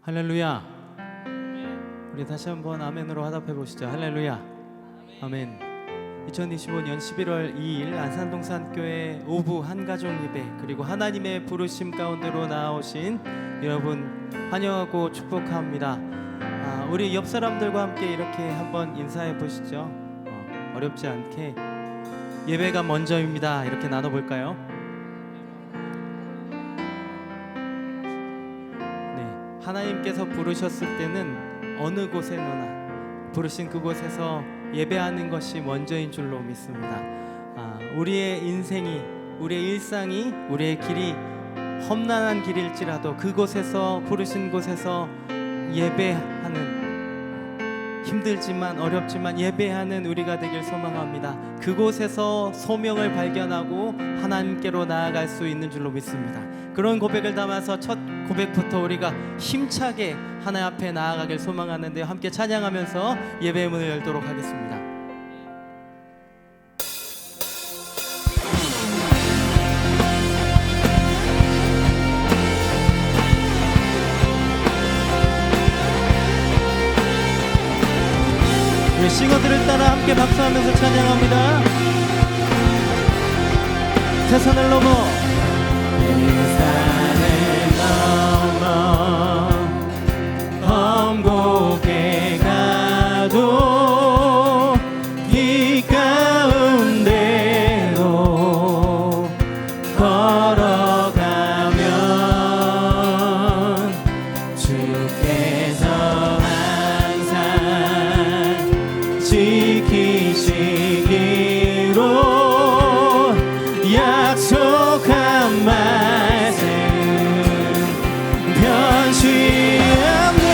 할렐루야. 우리 다시 한번 아멘으로 화답해 보시죠. 할렐루야. 아멘. 2025년 11월 2일 안산동산교회 오부 한가족 예배, 그리고 하나님의 부르심 가운데로 나오신 여러분 환영하고 축복합니다. 우리 옆 사람들과 함께 이렇게 한번 인사해 보시죠. 어렵지 않게 예배가 먼저입니다. 이렇게 나눠볼까요? 네, 하나님께서 부르셨을 때는 어느 곳에 너나 부르신 그곳에서 예배하는 것이 먼저인 줄로 믿습니다. 우리의 인생이, 우리의 일상이, 우리의 길이 험난한 길일지라도 그곳에서, 부르신 곳에서 예배하는, 힘들지만 어렵지만 예배하는 우리가 되길 소망합니다. 그곳에서 소명을 발견하고 하나님께로 나아갈 수 있는 줄로 믿습니다. 그런 고백을 담아서 첫 고백부터 우리가 힘차게 하나님 앞에 나아가길 소망하는데요, 함께 찬양하면서 예배의 문을 열도록 하겠습니다. 우리 싱어들을 따라 함께 박수하면서 찬양합니다. 세상을 넘어, 세상을 넘어 먼 곳에 가도 이 가운데로 걸어가면 주께서 항상 지키시기로 약속한 말씀 변치 않네.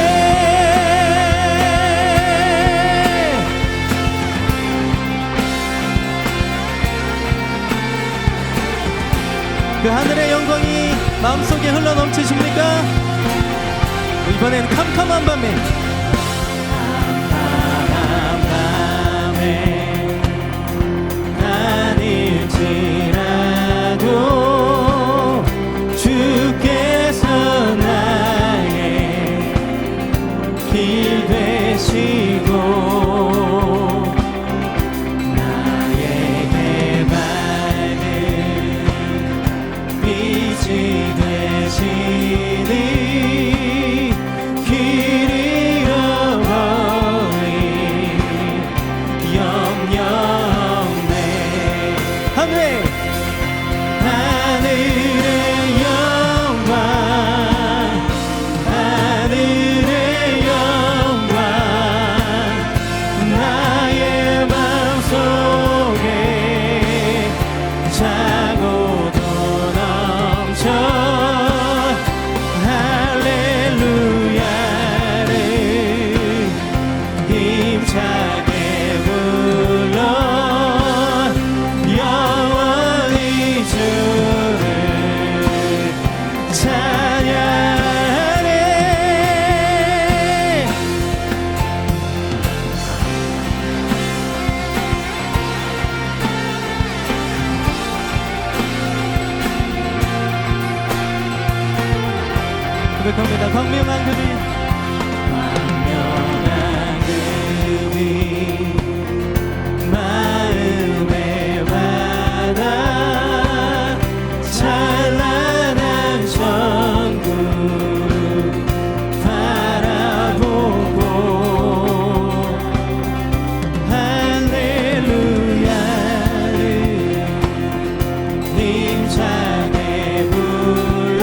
그 하늘의 영광이 마음속에 흘러넘치십니까? 이번엔 캄캄한 밤에, 아닐지라도 주께서 나의 길 되시고 나에게 밝은 빛이 되시니 길 잃어버린 염려 하늘의 영광, 하늘의 영광 나의 맘속에 차고도 넘쳐 할렐루야를 힘차게 불러 고백합니다. 광명한 그비, 광명한 그비 마음의 바다 찬란한 천국 바라보고 할렐루야를 힘차게 불러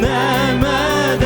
날마다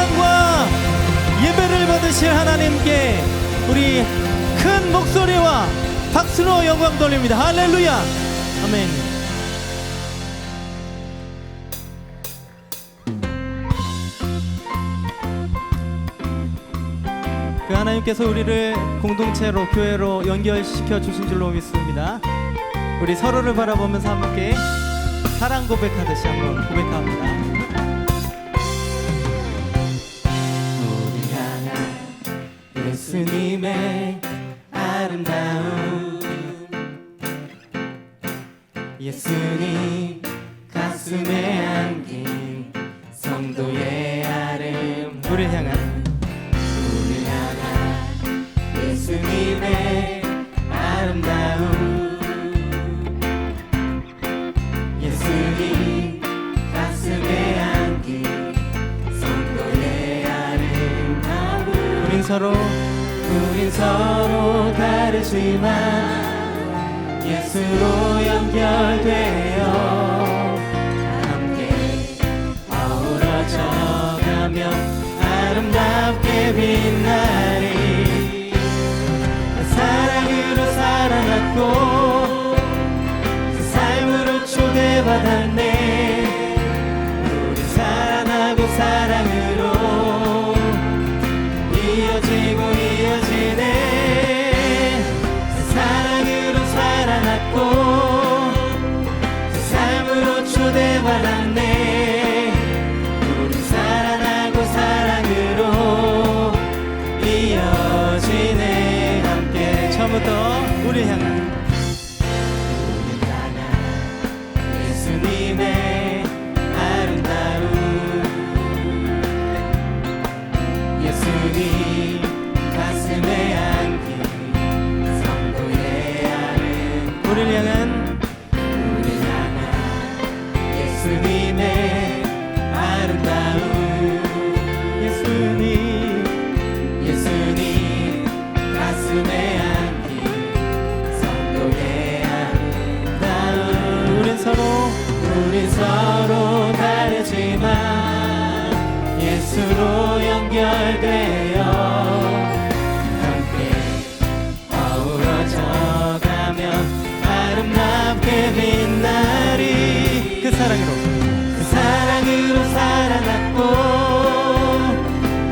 찬양과 예배를 받으실 하나님께 우리 큰 목소리와 박수로 영광 돌립니다. 할렐루야. 아멘. 그 하나님께서 우리를 공동체로 교회로 연결시켜 주신 줄로 믿습니다. 우리 서로를 바라보면서 함께 사랑 고백하듯이 한번 고백합니다. 우리 향한 예수님의 아름다움, 예수님 가슴에 안긴 성도의 아름, 우리 향한 예수님의 아름다움, 예수님 가슴에 안긴 성도의 아름다움. 우린 서로 다르지만 예수로 연결되어 함께 어우러져 가며 아름답게 빛나리. 사랑으로 살아났고 그 삶으로 초대받았네. 우리 사랑하고 사랑으로 이어지고 이어지네. 사랑으로 살아났고 그 삶으로 초대받았네. 우리 사랑하고 사랑으로 이어지네. 함께 처음부터 우리 향한 예수님의 아름다움, 예수님 가슴에 안긴 성도의 아름, 우리를 향한 예수님의 아름다움, 예수님 가슴에 안긴 성도의 아름다움. 우린 서로 다르지만 예수로 연결되어 함께 어우러져 가며 아름답게 빛나리. 그 사랑으로 살아났고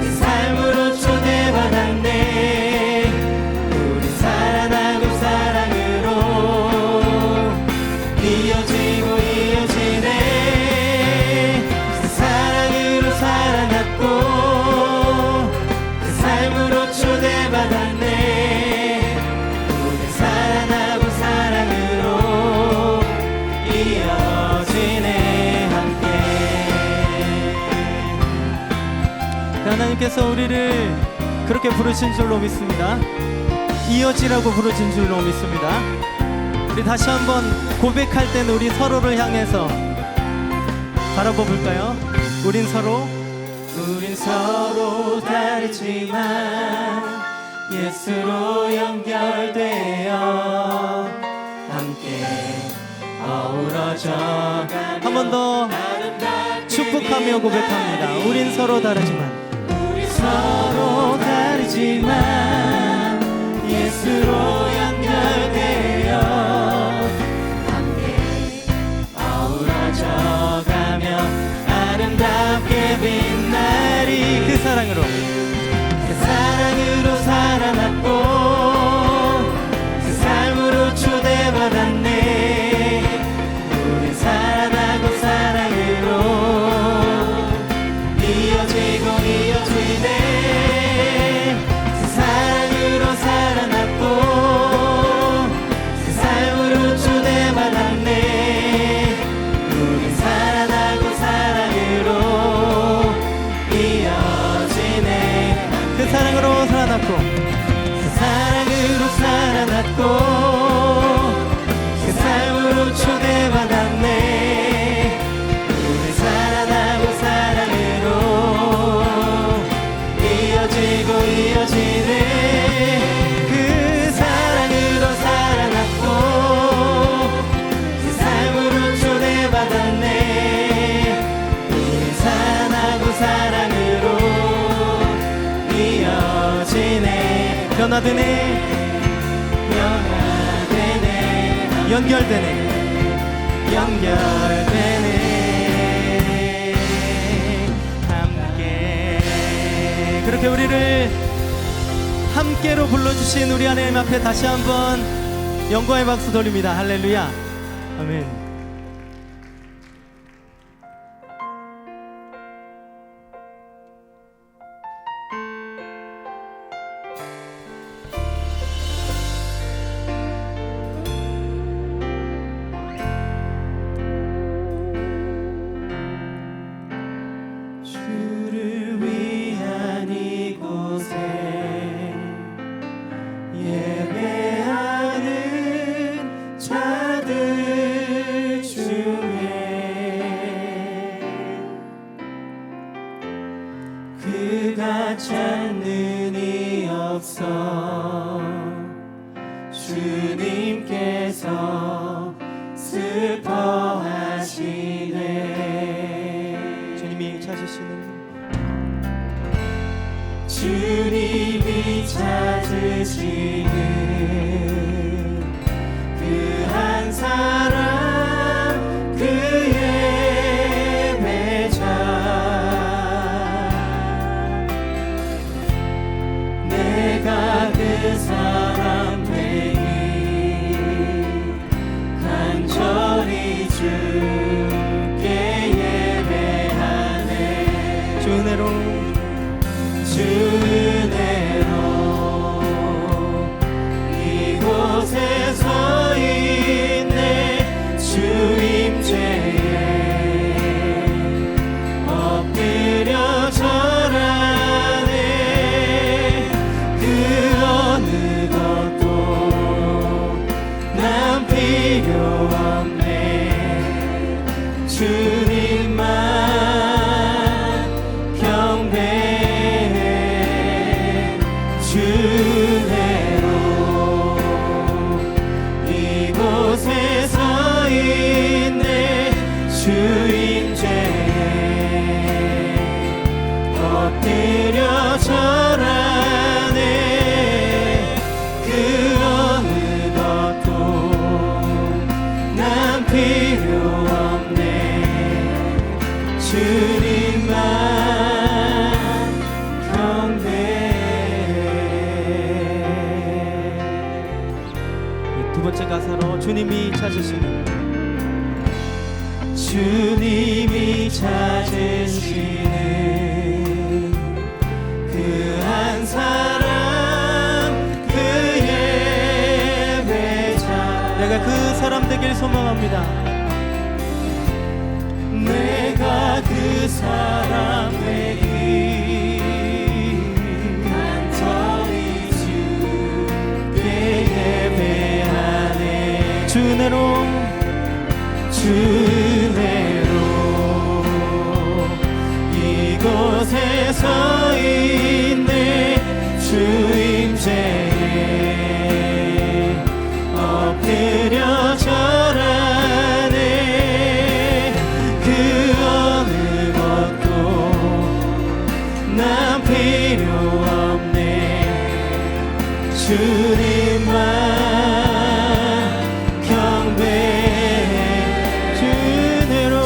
그 삶으로 초대받았네. 우리 사랑하고 사랑으로 이어지고 이어지네. 그 사랑으로 살아났고 그 삶으로 초대받았네. 우리 사랑하고 사랑으로 이어지네. 함께 하나님께서 우리를 그렇게 부르신 줄로 믿습니다. 이어지라고 부르신 줄로 믿습니다. 우리 다시 한번 고백할 때는 우리 서로를 향해서 바라봐 볼까요? 우린 서로 다르지만 예수로 연결되어 함께 어우러져 가며 한 번 더 축복하며 고백합니다. 우린 서로 다르지만 예수로 연결되어 함께 어우러져 가며 아름답게 빛나리. 그 사랑으로 살아났고 그 삶으로 초대받았네. 우리 사랑하고 사랑으로 이어지고 이어지네. 그 사랑으로 살아났고 변화되네, 연결되네, 함께. 그렇게 우리를 함께로 불러주신 우리 하나님 앞에 다시 한번 영광의 박수 돌립니다. 할렐루야. 아멘. 그가 찾는 이 없어 주님께서 슬퍼하시네. 주님이 찾으시는, 주님이 찾으시는 그 한 사람, 그의 배자. 내가 그 사람 되니 간절히 주께 예배하네. 주 은혜로, 주 은혜로 이곳에 서 있네. 주 임재에 엎드려 절하네. 그 어느 것도 난 필요 없네. 주님만 경배해. 주 은혜로 이곳에 서 있네. 주 임재에 엎드려 절하네. 그 어느 것도 난 필요 없네. 주님만 경배해. 두 번째 가사로 주님이 찾으시는, 주님이 찾으시는 그 한 사람, 그의 배자. 내가 그 사람 되길 소망합니다. 내가 그 사람 되길 간절히 주께 예배하네. 주 은혜로, 주 은혜로 이곳에 서 있네. 주 임재에 엎드려 절하네. 그 어느 것도 난 필요 없네. 주님만 경배해. 주 은혜로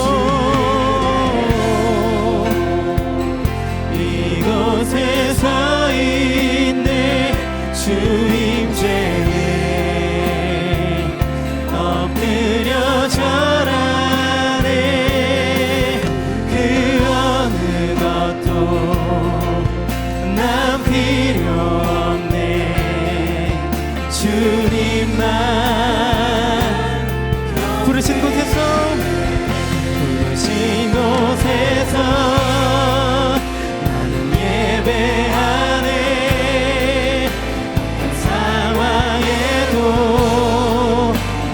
이곳에 서 있네. 주 임재에 엎드려 절하네. 그 어느 것도 난 필요 없네. 주님만 부르신 곳에서, 부르신 곳에서 나는 예배하네. 어떤 상황에도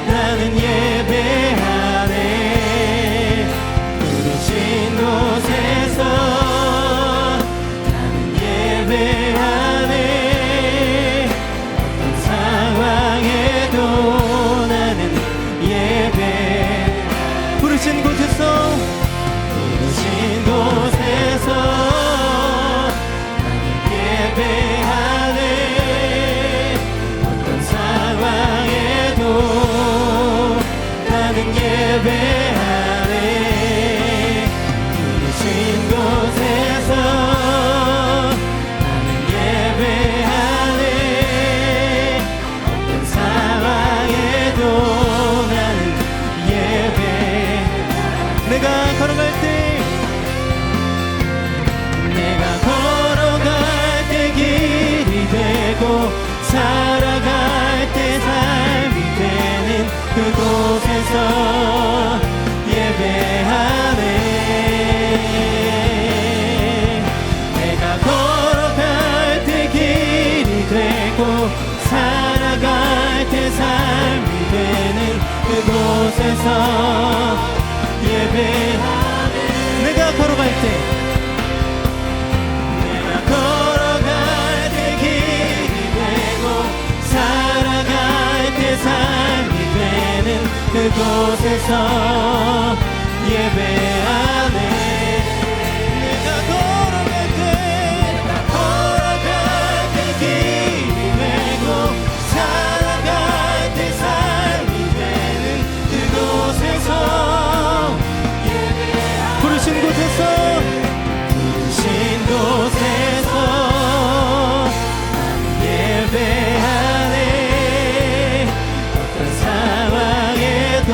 나는 예배하네. 부르신 곳에서 나는 예배하네. 어떤 상황에도 나는 예배. 부르신 곳에서, 부르신 곳 예배하네 부르신 곳에서 나는 예배하네 어떤 상황에도 나는 예배 내가 걸어갈 때 내가 걸어갈 때 길이 되고 살아갈 때 삶이 되는 그곳에서 예배하네 내가 걸어갈 때 길이 되고 살아갈 때 삶이 되는 그곳에서 예배하네 내가 걸어갈 때 내가 걸어갈 때 길이 되고 살아갈 때 삶이 되는 그곳에서 예배하네 내가 걸어갈 때 길이 되고 살아갈 때 삶이 되는 그곳에서 부르신 곳에서 신 곳에서 나는 예배하네 어떤 상황에도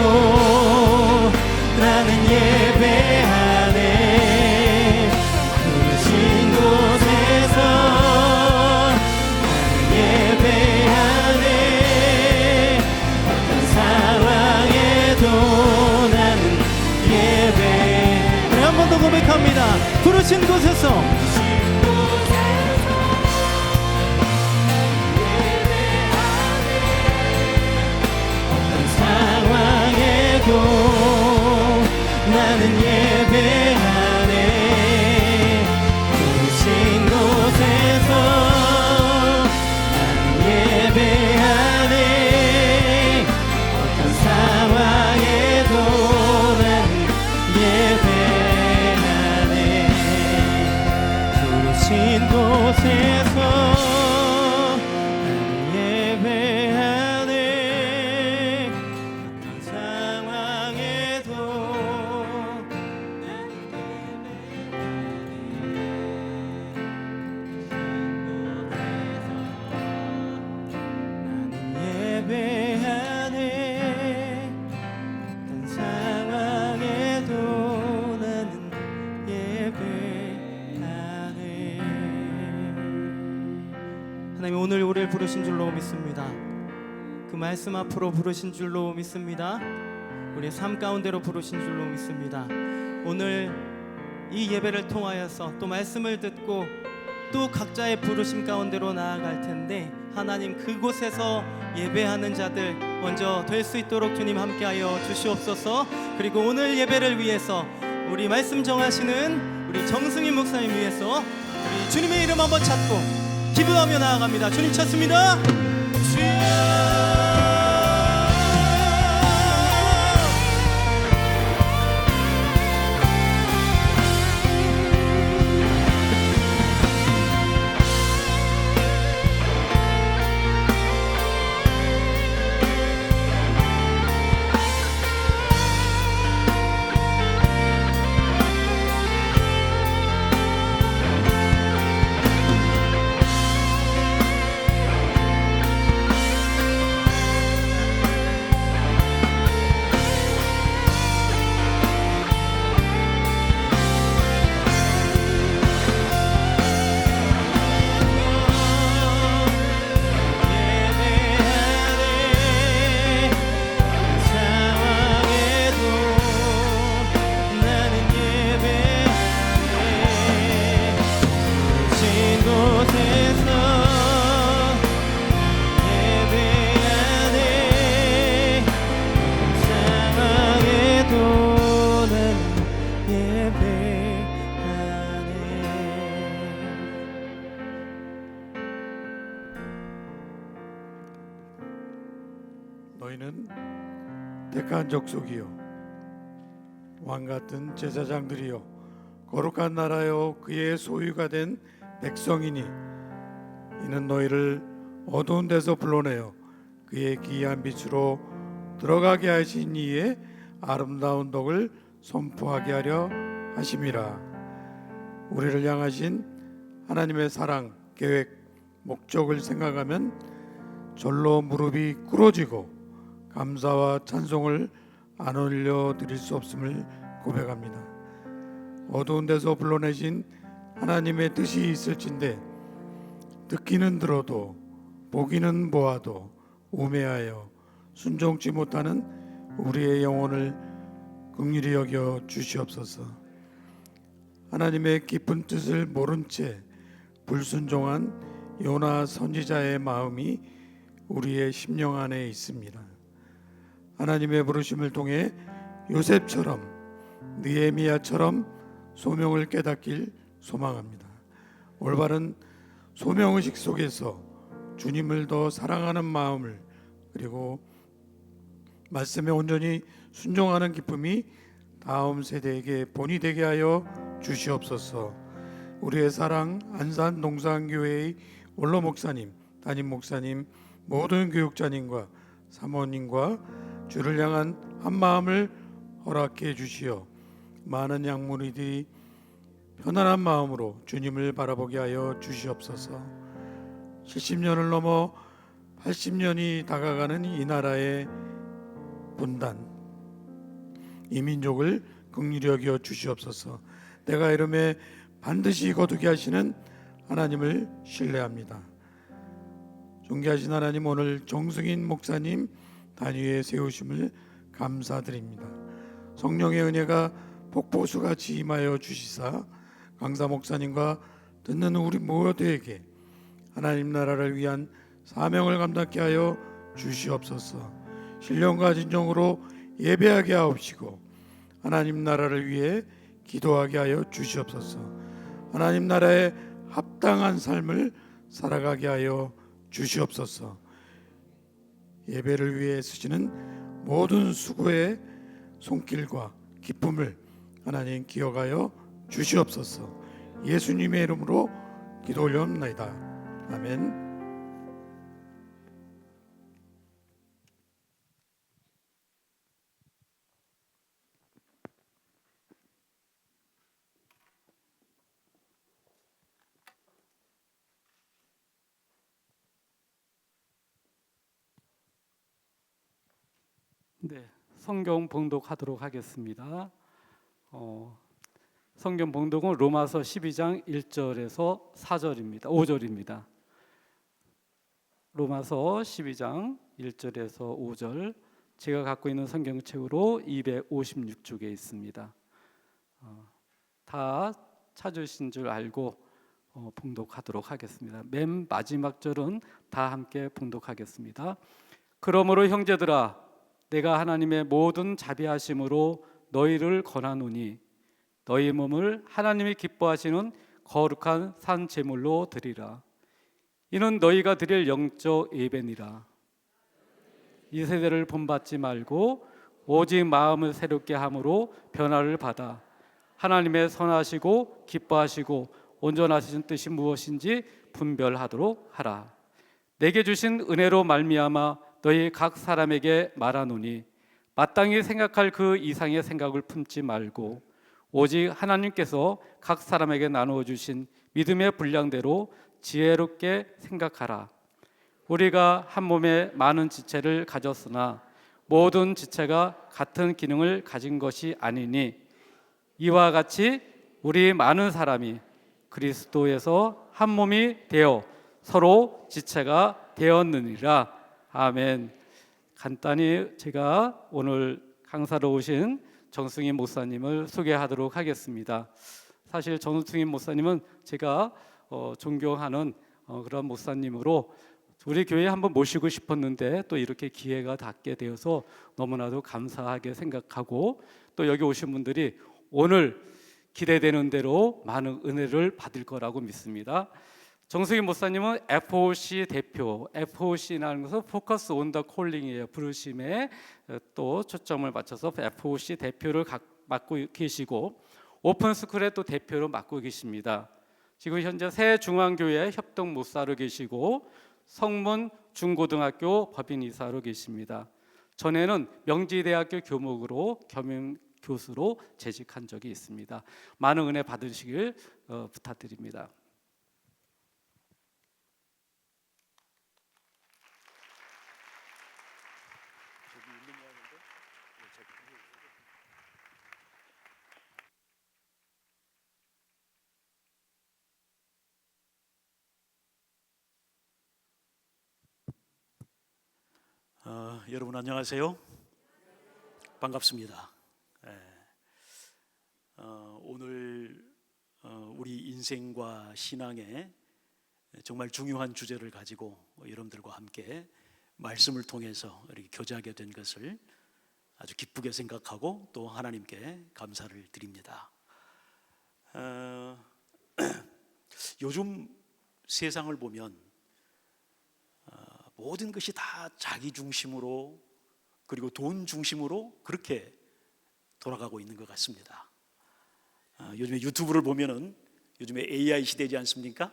나는 예배하네 부르신 곳에서 나는 예배하네 어떤 상황에도 나는 예배하네 한 번 더 고백합니다. 부르신 곳에서 상황에도 나는 예배하네 부르신 곳에서 나는 예배하네 어떤 상황에도 나는 예배하네 부르신 곳에서 나는 예배하네 상황에도 예배하네 어떤 상황에도 나는 예배하네 하나님 오늘 우리를 부르신 줄로 믿습니다. 그 말씀 앞으로 부르신 줄로 믿습니다. 우리의 삶 가운데로 부르신 줄로 믿습니다. 오늘 이 예배를 통하여서 또 말씀을 듣고 또 각자의 부르심 가운데로 나아갈 텐데 하나님 그곳에서 예배하는 자들 먼저 될 수 있도록 주님 함께하여 주시옵소서. 그리고 오늘 예배를 위해서 우리 말씀 정하시는 우리 정승희 목사님 위해서 우리 주님의 이름 한번 찾고 기도하며 나아갑니다. 주님 찾습니다. 너희는 택한 족속이요 왕같은 제사장들이요 거룩한 나라요 그의 소유가 된 백성이니 이는 너희를 어두운 데서 불러내어 그의 기이한 빛으로 들어가게 하신 이의 아름다운 덕을 선포하게 하려 하심이라. 우리를 향하신 하나님의 사랑, 계획, 목적을 생각하면 절로 무릎이 꿇어지고 감사와 찬송을 안 올려 드릴 수 없음을 고백합니다. 어두운 데서 불러내신 하나님의 뜻이 있을진데 듣기는 들어도 보기는 보아도 우매하여 순종치 못하는 우리의 영혼을 긍휼히 여겨 주시옵소서. 하나님의 깊은 뜻을 모른 채 불순종한 요나 선지자의 마음이 우리의 심령 안에 있습니다. 하나님의 부르심을 통해 요셉처럼 느헤미야처럼 소명을 깨닫길 소망합니다. 올바른 소명의식 속에서 주님을 더 사랑하는 마음을, 그리고 말씀에 온전히 순종하는 기쁨이 다음 세대에게 본이 되게 하여 주시옵소서. 우리의 사랑 안산 동산교회의 원로 목사님, 담임 목사님, 모든 교육자님과 사모님과 주를 향한 한 마음을 허락해 주시어 많은 양무리들이 편안한 마음으로 주님을 바라보게 하여 주시옵소서. 70년을 넘어 80년이 다가가는 이 나라의 분단, 이 민족을 긍휼히 여겨 주시옵소서. 내가 이름에 반드시 거두게 하시는 하나님을 신뢰합니다. 존귀하신 하나님, 오늘 정승인 목사님 단위에 세우심을 감사드립니다. 성령의 은혜가 폭포수같이 임하여 주시사 강사 목사님과 듣는 우리 모두에게 하나님 나라를 위한 사명을 감당케 하여 주시옵소서. 신령과 진정으로 예배하게 하옵시고 하나님 나라를 위해 기도하게 하여 주시옵소서. 하나님 나라에 합당한 삶을 살아가게 하여 주시옵소서. 예배를 위해 쓰시는 모든 수고의 손길과 기쁨을 하나님 기억하여 주시옵소서. 예수님의 이름으로 기도 올려옵나이다. 아멘. 네, 성경 봉독하도록 하겠습니다. 성경 봉독은 로마서 12장 1절에서 4절입니다. 5절입니다. 로마서 12장 1절에서 5절, 제가 갖고 있는 성경책으로 256쪽에 있습니다. 다 찾으신 줄 알고 봉독하도록 하겠습니다. 맨 마지막 절은 다 함께 봉독하겠습니다. 그러므로 형제들아, 내가 하나님의 모든 자비하심으로 너희를 권하노니 너희 몸을 하나님이 기뻐하시는 거룩한 산 제물로 드리라. 이는 너희가 드릴 영적 예배니라. 이 세대를 본받지 말고 오직 마음을 새롭게 함으로 변화를 받아 하나님의 선하시고 기뻐하시고 온전하신 뜻이 무엇인지 분별하도록 하라. 내게 주신 은혜로 말미암아 너희 각 사람에게 말하노니 마땅히 생각할 그 이상의 생각을 품지 말고 오직 하나님께서 각 사람에게 나누어 주신 믿음의 분량대로 지혜롭게 생각하라. 우리가 한 몸에 많은 지체를 가졌으나 모든 지체가 같은 기능을 가진 것이 아니니 이와 같이 우리 많은 사람이 그리스도에서 한 몸이 되어 서로 지체가 되었느니라. 아멘. 간단히 제가 오늘 강사로 오신 정승인 목사님을 소개하도록 하겠습니다. 사실 정승인 목사님은 제가 존경하는 그런 목사님으로 우리 교회에 한번 모시고 싶었는데 또 이렇게 기회가 닿게 되어서 너무나도 감사하게 생각하고, 또 여기 오신 분들이 오늘 기대되는 대로 많은 은혜를 받을 거라고 믿습니다. 정승인 목사님은 FOC 대표, FOC라는 것은 포커스 온 더 콜링이에요. 부르심에 또 초점을 맞춰서 FOC 대표를 맡고 계시고 오픈스쿨의 또 대표로 맡고 계십니다. 지금 현재 새 중앙교회 협동 목사로 계시고 성문 중고등학교 법인 이사로 계십니다. 전에는 명지대학교 교목으로 겸임 교수로 재직한 적이 있습니다. 많은 은혜 받으시길 부탁드립니다. 여러분 안녕하세요. 반갑습니다. 오늘 우리 인생과 신앙의 정말 중요한 주제를 가지고 여러분들과 함께 말씀을 통해서 이렇게 교제하게 된 것을 아주 기쁘게 생각하고 또 하나님께 감사를 드립니다. 요즘 세상을 보면 모든 것이 다 자기 중심으로 그리고 돈 중심으로 그렇게 돌아가고 있는 것 같습니다. 요즘에 유튜브를 보면은 요즘에 AI 시대지 않습니까?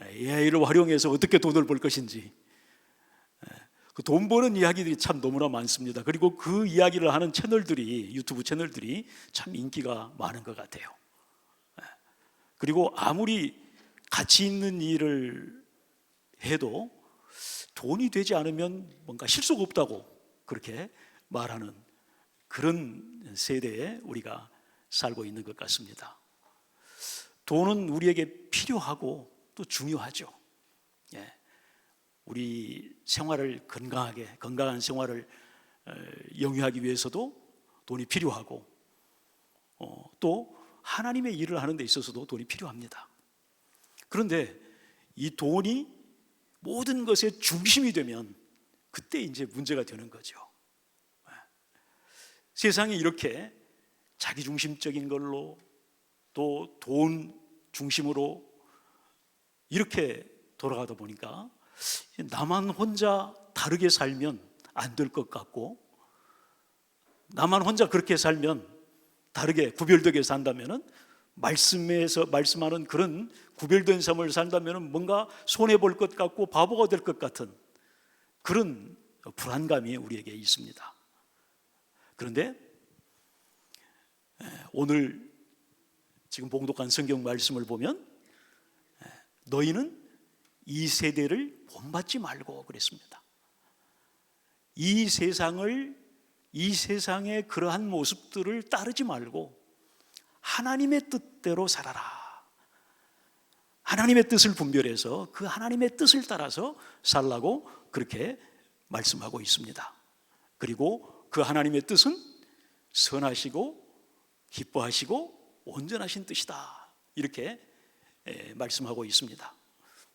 AI를 활용해서 어떻게 돈을 벌 것인지 그 돈 버는 이야기들이 참 너무나 많습니다. 그리고 그 이야기를 하는 채널들이 유튜브 채널들이 참 인기가 많은 것 같아요. 그리고 아무리 가치 있는 일을 해도 돈이 되지 않으면 뭔가 실속 없다고 그렇게 말하는 그런 세대에 우리가 살고 있는 것 같습니다. 돈은 우리에게 필요하고 또 중요하죠. 우리 생활을 건강한 생활을 영위하기 위해서도 돈이 필요하고 또 하나님의 일을 하는 데 있어서도 돈이 필요합니다. 그런데 이 돈이 모든 것의 중심이 되면 그때 이제 문제가 되는 거죠. 세상이 이렇게 자기중심적인 걸로 또 돈 중심으로 이렇게 돌아가다 보니까 나만 혼자 다르게 살면 안 될 것 같고 나만 혼자 그렇게 살면 다르게 구별되게 산다면은 말씀에서 말씀하는 그런 구별된 삶을 산다면은 뭔가 손해 볼 것 같고 바보가 될 것 같은 그런 불안감이 우리에게 있습니다. 그런데 오늘 지금 봉독한 성경 말씀을 보면 너희는 이 세대를 본받지 말고 그랬습니다. 이 세상의 그러한 모습들을 따르지 말고 하나님의 뜻대로 살아라. 하나님의 뜻을 분별해서 그 하나님의 뜻을 따라서 살라고 그렇게 말씀하고 있습니다. 그리고 그 하나님의 뜻은 선하시고 기뻐하시고 온전하신 뜻이다. 이렇게 말씀하고 있습니다.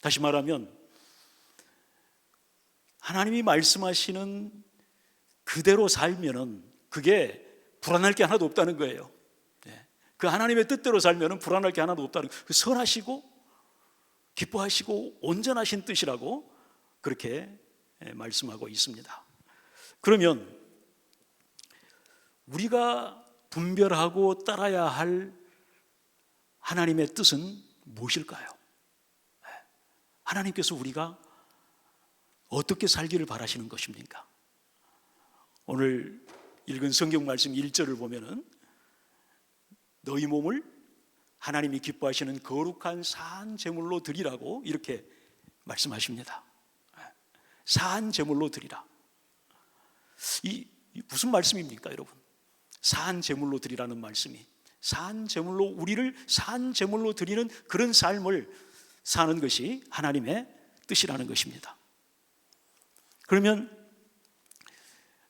다시 말하면 하나님이 말씀하시는 그대로 살면은 그게 불안할 게 하나도 없다는 거예요. 그 하나님의 뜻대로 살면은 불안할 게 하나도 없다는 거예요. 선하시고 기뻐하시고 온전하신 뜻이라고 그렇게 말씀하고 있습니다. 그러면 우리가 분별하고 따라야 할 하나님의 뜻은 무엇일까요? 하나님께서 우리가 어떻게 살기를 바라시는 것입니까? 오늘 읽은 성경 말씀 1절을 보면은 너희 몸을 하나님이 기뻐하시는 거룩한 산 제물로 드리라고 이렇게 말씀하십니다. 산 제물로 드리라. 이 무슨 말씀입니까, 여러분? 산 제물로 드리라는 말씀이 산 제물로 우리를 산 제물로 드리는 그런 삶을 사는 것이 하나님의 뜻이라는 것입니다. 그러면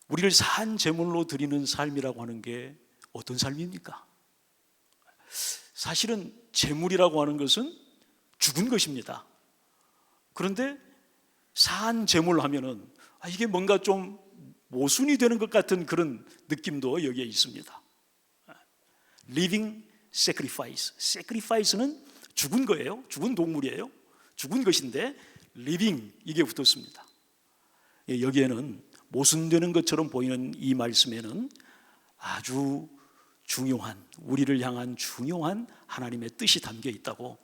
우리를 산 제물로 드리는 삶이라고 하는 게 어떤 삶입니까? 사실은 제물이라고 하는 것은 죽은 것입니다. 그런데 산 제물 하면은 이게 뭔가 좀 모순이 되는 것 같은 그런 느낌도 여기에 있습니다. Living sacrifice. sacrifice는 죽은 거예요. 죽은 동물이에요. 죽은 것인데 living 이게 붙었습니다. 여기에는 모순되는 것처럼 보이는 이 말씀에는 아주 중요한 우리를 향한 중요한 하나님의 뜻이 담겨 있다고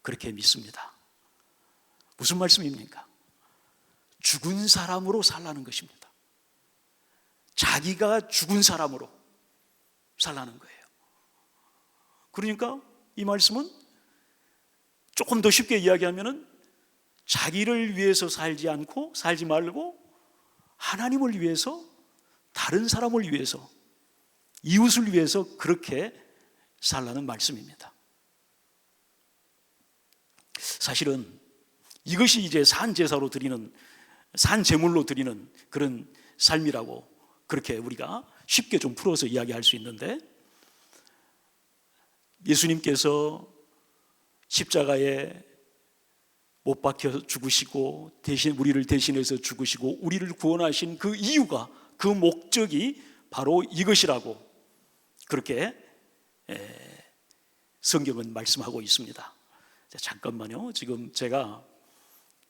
그렇게 믿습니다. 무슨 말씀입니까? 죽은 사람으로 살라는 것입니다. 자기가 죽은 사람으로 살라는 거예요. 그러니까 이 말씀은 조금 더 쉽게 이야기하면은 자기를 위해서 살지 말고 하나님을 위해서, 다른 사람을 위해서, 이웃을 위해서 그렇게 살라는 말씀입니다. 사실은 이것이 이제 산제사로 드리는, 산제물로 드리는 그런 삶이라고 그렇게 우리가 쉽게 좀 풀어서 이야기할 수 있는데, 예수님께서 십자가에 못 박혀 죽으시고 대신 우리를 대신해서 죽으시고 우리를 구원하신 그 이유가, 그 목적이 바로 이것이라고 그렇게 성경은 말씀하고 있습니다. 자, 잠깐만요. 지금 제가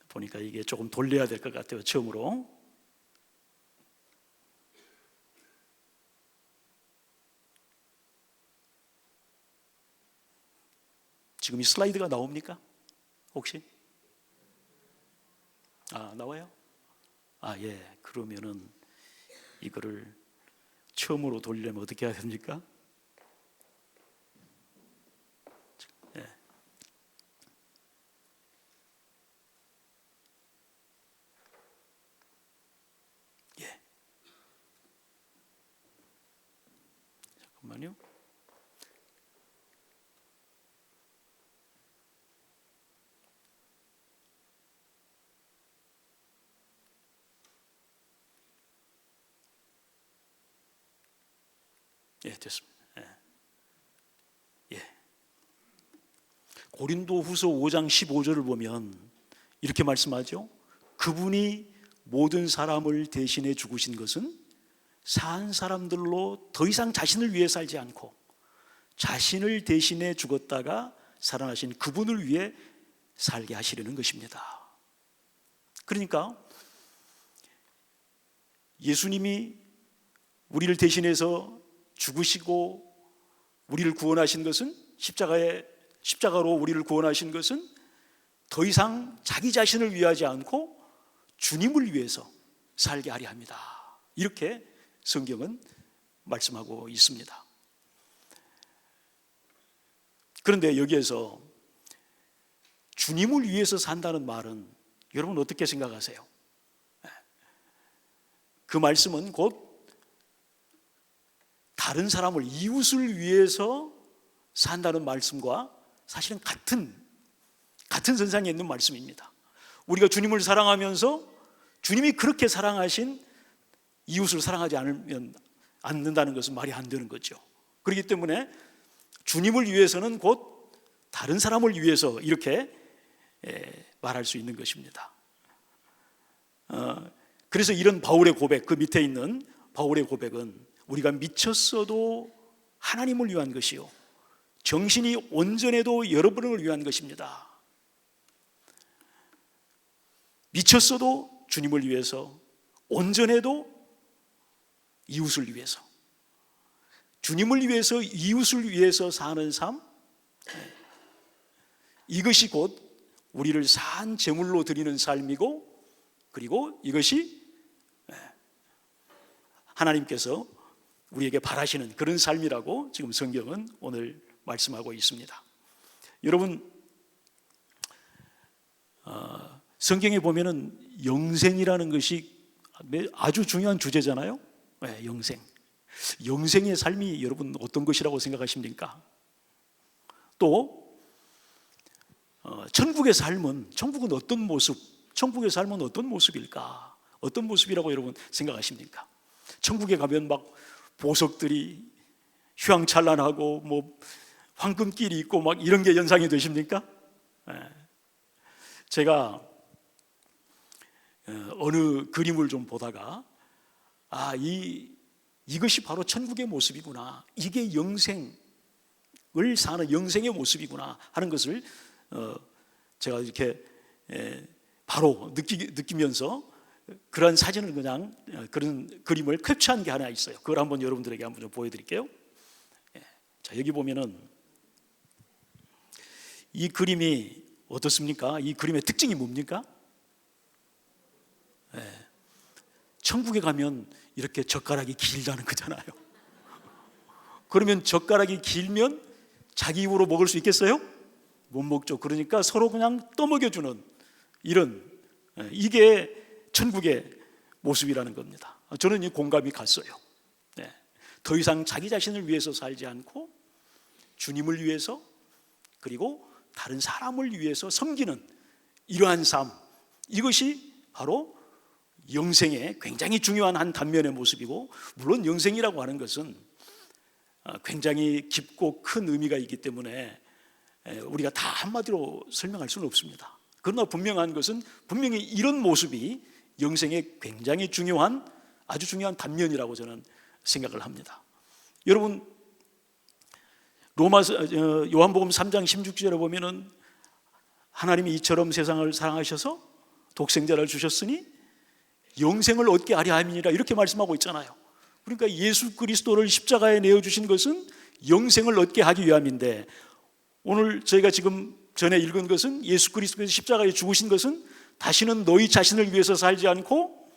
보니까 이게 조금 돌려야 될 것 같아요. 처음으로. 지금 이 슬라이드가 나옵니까? 혹시? 나와요? 예. 그러면은 이거를 처음으로 돌리려면 어떻게 해야 됩니까? 예. 예. 잠깐만요. 예, 됐습니다. 예. 고린도후서 5장 15절을 보면 이렇게 말씀하죠. 그분이 모든 사람을 대신해 죽으신 것은 산 사람들로 더 이상 자신을 위해 살지 않고 자신을 대신해 죽었다가 살아나신 그분을 위해 살게 하시려는 것입니다. 그러니까 예수님이 우리를 대신해서 죽으시고 우리를 구원하신 것은, 십자가로 우리를 구원하신 것은 더 이상 자기 자신을 위하지 않고 주님을 위해서 살게 하려 합니다. 이렇게 성경은 말씀하고 있습니다. 그런데 여기에서 주님을 위해서 산다는 말은 여러분 어떻게 생각하세요? 그 말씀은 곧 다른 사람을, 이웃을 위해서 산다는 말씀과 사실은 같은 선상에 있는 말씀입니다. 우리가 주님을 사랑하면서 주님이 그렇게 사랑하신 이웃을 사랑하지 않는다는 것은 말이 안 되는 거죠. 그렇기 때문에 주님을 위해서는 곧 다른 사람을 위해서 이렇게 말할 수 있는 것입니다. 그래서 이런 바울의 고백, 그 밑에 있는 바울의 고백은 우리가 미쳤어도 하나님을 위한 것이요 정신이 온전해도 여러분을 위한 것입니다. 미쳤어도 주님을 위해서, 온전해도 이웃을 위해서, 주님을 위해서, 이웃을 위해서 사는 삶, 이것이 곧 우리를 산 제물로 드리는 삶이고, 그리고 이것이 하나님께서 우리에게 바라시는 그런 삶이라고 지금 성경은 오늘 말씀하고 있습니다. 여러분, 성경에 보면은 영생이라는 것이 아주 중요한 주제잖아요. 영생. 영생의 삶이 여러분 어떤 것이라고 생각하십니까? 또 천국의 삶은, 천국은 어떤 모습, 천국의 삶은 어떤 모습일까? 어떤 모습이라고 여러분 생각하십니까? 천국에 가면 막 보석들이 휘황찬란하고 뭐 황금길이 있고 막 이런 게 연상이 되십니까? 제가 어느 그림을 좀 보다가 이것이 바로 천국의 모습이구나, 이게 영생을 사는 영생의 모습이구나 하는 것을 제가 이렇게 바로 느끼면서 그런 사진을 그냥, 그런 그림을 캡처한 게 하나 있어요. 그걸 한번 여러분들에게 한번 좀 보여드릴게요. 자, 여기 보면은 이 그림이 어떻습니까? 이 그림의 특징이 뭡니까? 천국에 가면 이렇게 젓가락이 길다는 거잖아요. 그러면 젓가락이 길면 자기 입으로 먹을 수 있겠어요? 못 먹죠. 그러니까 서로 그냥 떠먹여주는 이런, 이게 천국의 모습이라는 겁니다. 저는 이 공감이 갔어요. 네. 더 이상 자기 자신을 위해서 살지 않고 주님을 위해서 그리고 다른 사람을 위해서 섬기는 이러한 삶, 이것이 바로 영생의 굉장히 중요한 한 단면의 모습이고, 물론 영생이라고 하는 것은 굉장히 깊고 큰 의미가 있기 때문에 우리가 다 한마디로 설명할 수는 없습니다. 그러나 분명한 것은 분명히 이런 모습이 영생의 굉장히 중요한, 아주 중요한 단면이라고 저는 생각을 합니다. 여러분, 요한복음 3장 16절에 보면은 하나님이 이처럼 세상을 사랑하셔서 독생자를 주셨으니 영생을 얻게 하려 함이니라, 이렇게 말씀하고 있잖아요. 그러니까 예수 그리스도를 십자가에 내어주신 것은 영생을 얻게 하기 위함인데, 오늘 저희가 지금 전에 읽은 것은 예수 그리스도께서 십자가에 죽으신 것은 다시는 너희 자신을 위해서 살지 않고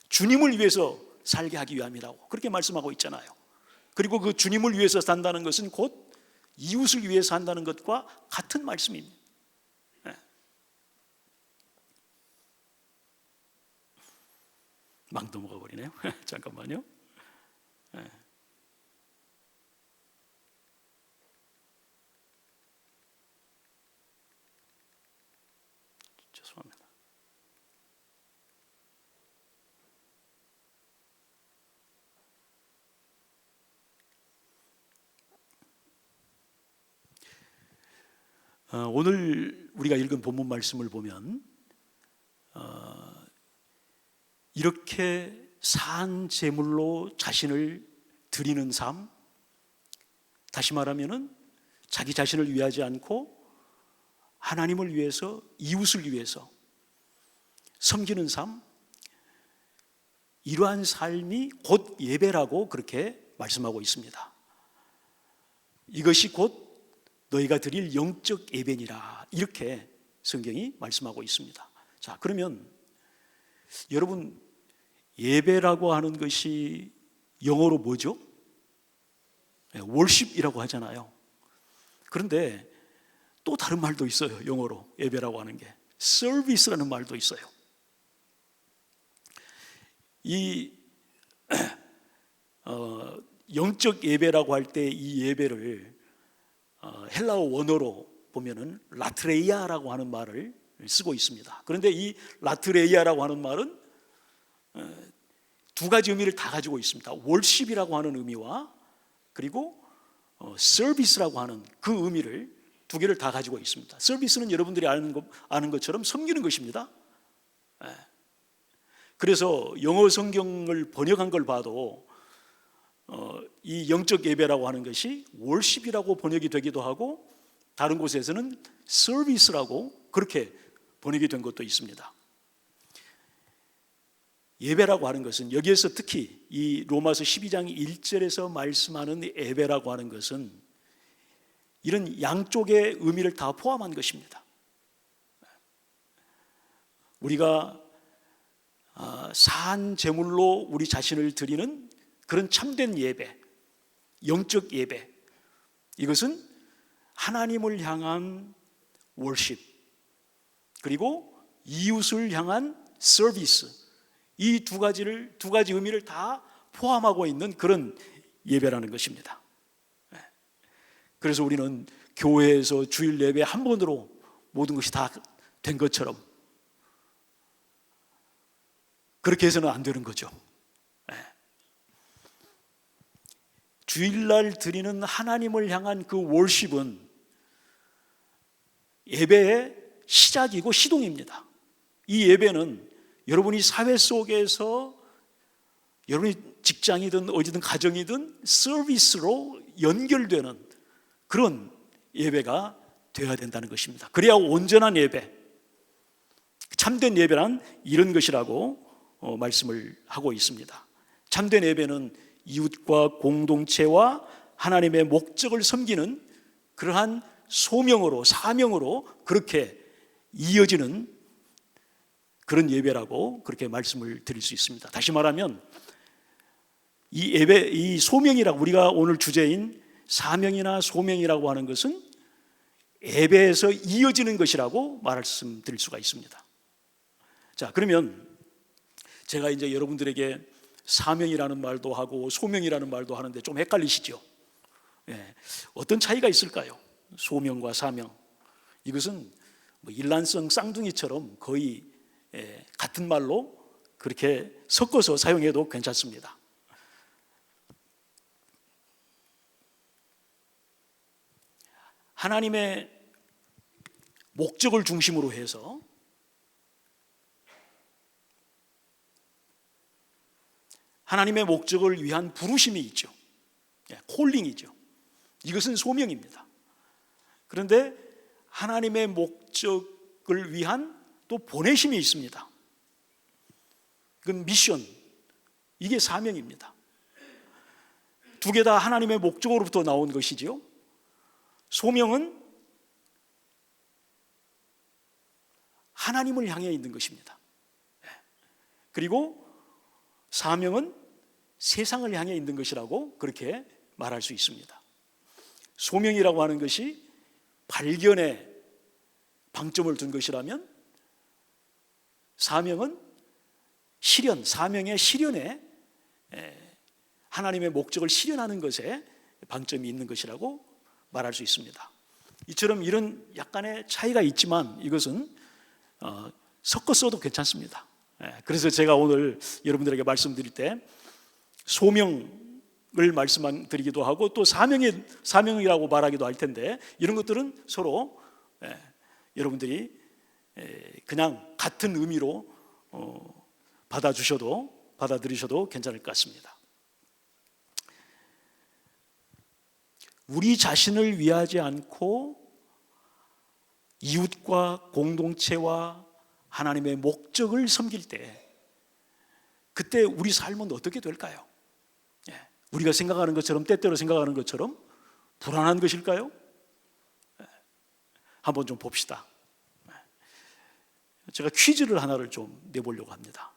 주님을 위해서 살게 하기 위함이라고 그렇게 말씀하고 있잖아요. 그리고 그 주님을 위해서 산다는 것은 곧 이웃을 위해서 한다는 것과 같은 말씀입니다. 막 넘어가 버리네요. 잠깐만요. 죄송합니다. 오늘 우리가 읽은 본문 말씀을 보면 이렇게 산 제물로 자신을 드리는 삶, 다시 말하면은 자기 자신을 위하지 않고 하나님을 위해서, 이웃을 위해서 섬기는 삶, 이러한 삶이 곧 예배라고 그렇게 말씀하고 있습니다. 이것이 곧 너희가 드릴 영적 예배니라, 이렇게 성경이 말씀하고 있습니다. 자, 그러면 여러분, 예배라고 하는 것이 영어로 뭐죠? 월십이라고 하잖아요. 그런데 또 다른 말도 있어요. 영어로 예배라고 하는 게 서비스라는 말도 있어요. 이 영적 예배라고 할 때 이 예배를 헬라어 원어로 보면은 라트레이아라고 하는 말을 쓰고 있습니다. 그런데 이 라트레이아라고 하는 말은 두 가지 의미를 다 가지고 있습니다. 월십이라고 하는 의미와 그리고 서비스라고 하는 그 의미를 두 개를 다 가지고 있습니다. 서비스는 여러분들이 아는 것처럼 섬기는 것입니다. 그래서 영어 성경을 번역한 걸 봐도 이 영적 예배라고 하는 것이 월십이라고 번역이 되기도 하고, 다른 곳에서는 서비스라고 그렇게 번역이 된 것도 있습니다. 예배라고 하는 것은, 여기에서 특히 이 로마서 12장 1절에서 말씀하는 예배라고 하는 것은 이런 양쪽의 의미를 다 포함한 것입니다. 우리가 산 제물로 우리 자신을 드리는 그런 참된 예배, 영적 예배, 이것은 하나님을 향한 월십, 그리고 이웃을 향한 서비스, 이 두 가지 의미를 다 포함하고 있는 그런 예배라는 것입니다. 그래서 우리는 교회에서 주일 예배 한 번으로 모든 것이 다 된 것처럼 그렇게 해서는 안 되는 거죠. 주일날 드리는 하나님을 향한 그 월십은 예배의 시작이고 시동입니다. 이 예배는 여러분이 사회 속에서, 여러분이 직장이든 어디든 가정이든 서비스로 연결되는 그런 예배가 되어야 된다는 것입니다. 그래야 온전한 예배, 참된 예배란 이런 것이라고 말씀을 하고 있습니다. 참된 예배는 이웃과 공동체와 하나님의 목적을 섬기는 그러한 소명으로, 사명으로 그렇게 이어지는 그런 예배라고 그렇게 말씀을 드릴 수 있습니다. 다시 말하면 이 예배, 이 소명이라고, 우리가 오늘 주제인 사명이나 소명이라고 하는 것은 예배에서 이어지는 것이라고 말씀드릴 수가 있습니다. 자, 그러면 제가 이제 여러분들에게 사명이라는 말도 하고 소명이라는 말도 하는데 좀 헷갈리시죠? 예, 어떤 차이가 있을까요? 소명과 사명. 이것은 뭐 일란성 쌍둥이처럼 거의 같은 말로 그렇게 섞어서 사용해도 괜찮습니다. 하나님의 목적을 중심으로 해서 하나님의 목적을 위한 부르심이 있죠. 콜링이죠. 이것은 소명입니다. 그런데 하나님의 목적을 위한 또 보내심이 있습니다. 그건 미션, 이게 사명입니다. 두 개 다 하나님의 목적으로부터 나온 것이지요. 소명은 하나님을 향해 있는 것입니다. 그리고 사명은 세상을 향해 있는 것이라고 그렇게 말할 수 있습니다. 소명이라고 하는 것이 발견에 방점을 둔 것이라면 사명은 실현, 사명의 실현에 하나님의 목적을 실현하는 것에 방점이 있는 것이라고 말할 수 있습니다. 이처럼 이런 약간의 차이가 있지만 이것은 섞어 써도 괜찮습니다. 그래서 제가 오늘 여러분들에게 말씀드릴 때 소명을 말씀드리기도 하고 또 사명이라고 말하기도 할 텐데 이런 것들은 서로 여러분들이 그냥 같은 의미로 받아들이셔도 괜찮을 것 같습니다. 우리 자신을 위하지 않고 이웃과 공동체와 하나님의 목적을 섬길 때 그때 우리 삶은 어떻게 될까요? 우리가 생각하는 것처럼 때때로 생각하는 것처럼 불안한 것일까요? 한번 좀 봅시다. 제가 퀴즈를 하나를 좀 내보려고 합니다.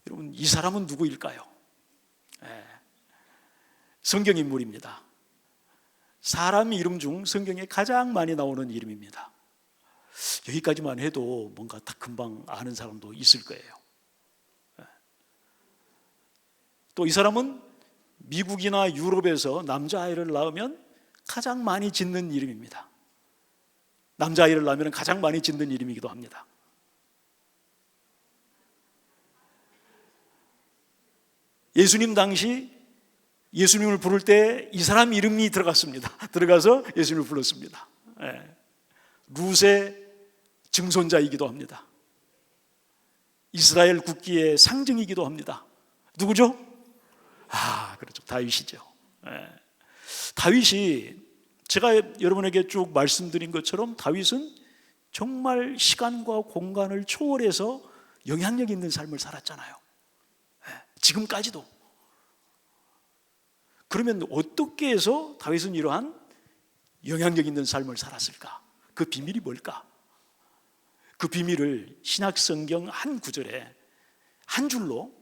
여러분, 이 사람은 누구일까요? 성경 인물입니다. 사람 이름 중 성경에 가장 많이 나오는 이름입니다. 여기까지만 해도 뭔가 딱 금방 아는 사람도 있을 거예요. 또 이 사람은 미국이나 유럽에서 남자아이를 낳으면 가장 많이 짓는 이름입니다. 남자아이를 낳으면 가장 많이 짓는 이름이기도 합니다. 예수님 당시 예수님을 부를 때 이 사람 이름이 들어갔습니다. 들어가서 예수님을 불렀습니다. 룻의 증손자이기도 합니다. 이스라엘 국기의 상징이기도 합니다. 누구죠? 그렇죠. 다윗이죠. 다윗이 제가 여러분에게 쭉 말씀드린 것처럼 다윗은 정말 시간과 공간을 초월해서 영향력 있는 삶을 살았잖아요. 지금까지도. 그러면 어떻게 해서 다윗은 이러한 영향력 있는 삶을 살았을까? 그 비밀이 뭘까? 그 비밀을 신약성경 한 구절에 한 줄로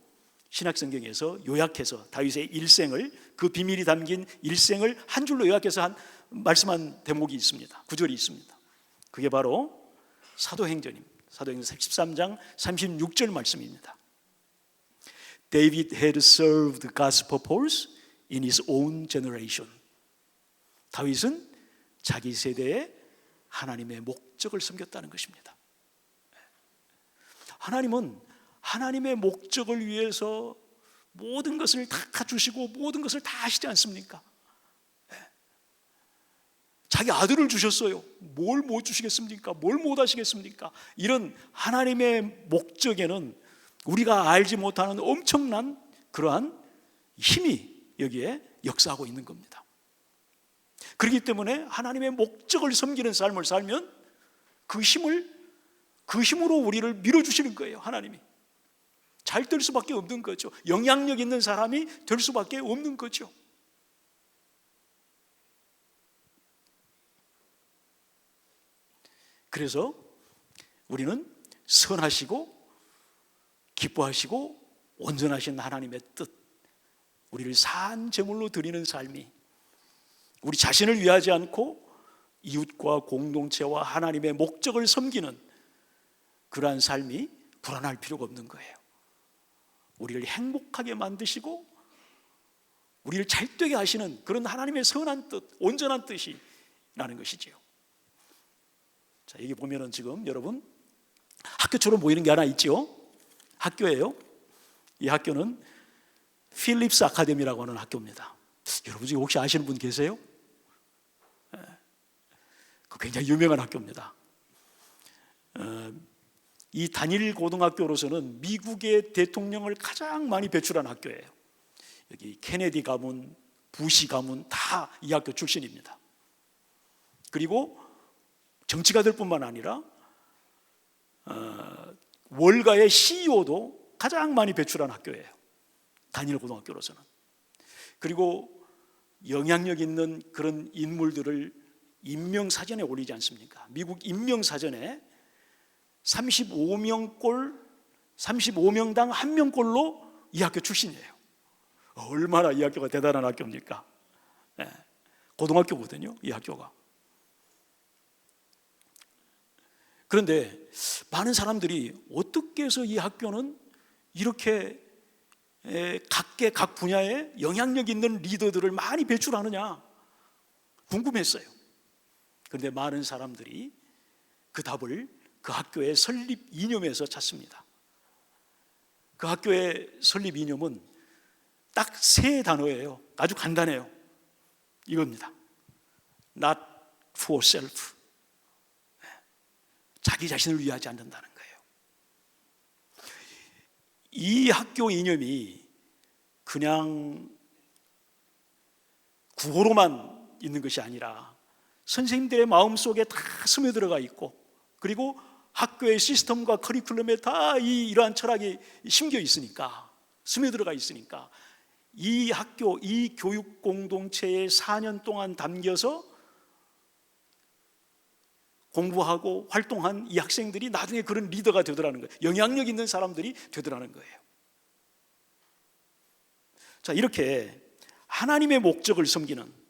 신약성경에서 요약해서 다윗의 일생을, 그 비밀이 담긴 일생을 한 줄로 요약해서 말씀한 대목이 있습니다. 구절이 있습니다. 그게 바로 사도행전입니다. 사도행전 13장 36절 말씀입니다. David had served God's purpose in his own generation. 다윗은 자기 세대에 하나님의 목적을 섬겼다는 것입니다. 하나님은 하나님의 목적을 위해서 모든 것을 다 갖추시고 모든 것을 다 하시지 않습니까? 자기 아들을 주셨어요. 뭘 못 주시겠습니까? 뭘 못 하시겠습니까? 이런 하나님의 목적에는 우리가 알지 못하는 엄청난 그러한 힘이 여기에 역사하고 있는 겁니다. 그렇기 때문에 하나님의 목적을 섬기는 삶을 살면 그 힘으로 우리를 밀어주시는 거예요. 하나님이 잘 될 수밖에 없는 거죠. 영향력 있는 사람이 될 수밖에 없는 거죠. 그래서 우리는 선하시고 기뻐하시고 온전하신 하나님의 뜻, 우리를 산 제물로 드리는 삶이, 우리 자신을 위하지 않고 이웃과 공동체와 하나님의 목적을 섬기는 그러한 삶이 불안할 필요가 없는 거예요. 우리를 행복하게 만드시고 우리를 잘되게 하시는 그런 하나님의 선한 뜻, 온전한 뜻이 라는 것이지요. 자, 여기 보면은 지금 여러분 학교처럼 보이는 게 하나 있죠. 학교예요. 이 학교는 필립스 아카데미라고 하는 학교입니다. 여러분 중에 혹시 아시는 분 계세요? 그 굉장히 유명한 학교입니다. 이 단일 고등학교로서는 미국의 대통령을 가장 많이 배출한 학교예요. 여기 케네디 가문, 부시 가문 다 이 학교 출신입니다. 그리고 정치가들뿐만 아니라 월가의 CEO도 가장 많이 배출한 학교예요. 단일 고등학교로서는. 그리고 영향력 있는 그런 인물들을 인명사전에 올리지 않습니까? 미국 인명사전에 35명당 1명꼴로 이 학교 출신이에요. 얼마나 이 학교가 대단한 학교입니까? 네. 고등학교거든요, 이 학교가. 그런데 많은 사람들이 어떻게 해서 이 학교는 이렇게 각 분야에 영향력 있는 리더들을 많이 배출하느냐 궁금했어요. 그런데 많은 사람들이 그 답을 그 학교의 설립 이념에서 찾습니다. 그 학교의 설립 이념은 딱 3단어예요. 아주 간단해요. 이겁니다. Not for self. 자기 자신을 위하지 않는다는 거예요. 이 학교 이념이 그냥 구호로만 있는 것이 아니라 선생님들의 마음속에 다 스며들어가 있고, 그리고 학교의 시스템과 커리큘럼에 다 이러한 철학이 심겨 있으니까, 스며들어가 있으니까 이 학교, 이 교육 공동체에 4년 동안 담겨서 공부하고 활동한 이 학생들이 나중에 그런 리더가 되더라는 거예요. 영향력 있는 사람들이 되더라는 거예요. 자, 이렇게 하나님의 목적을 섬기는,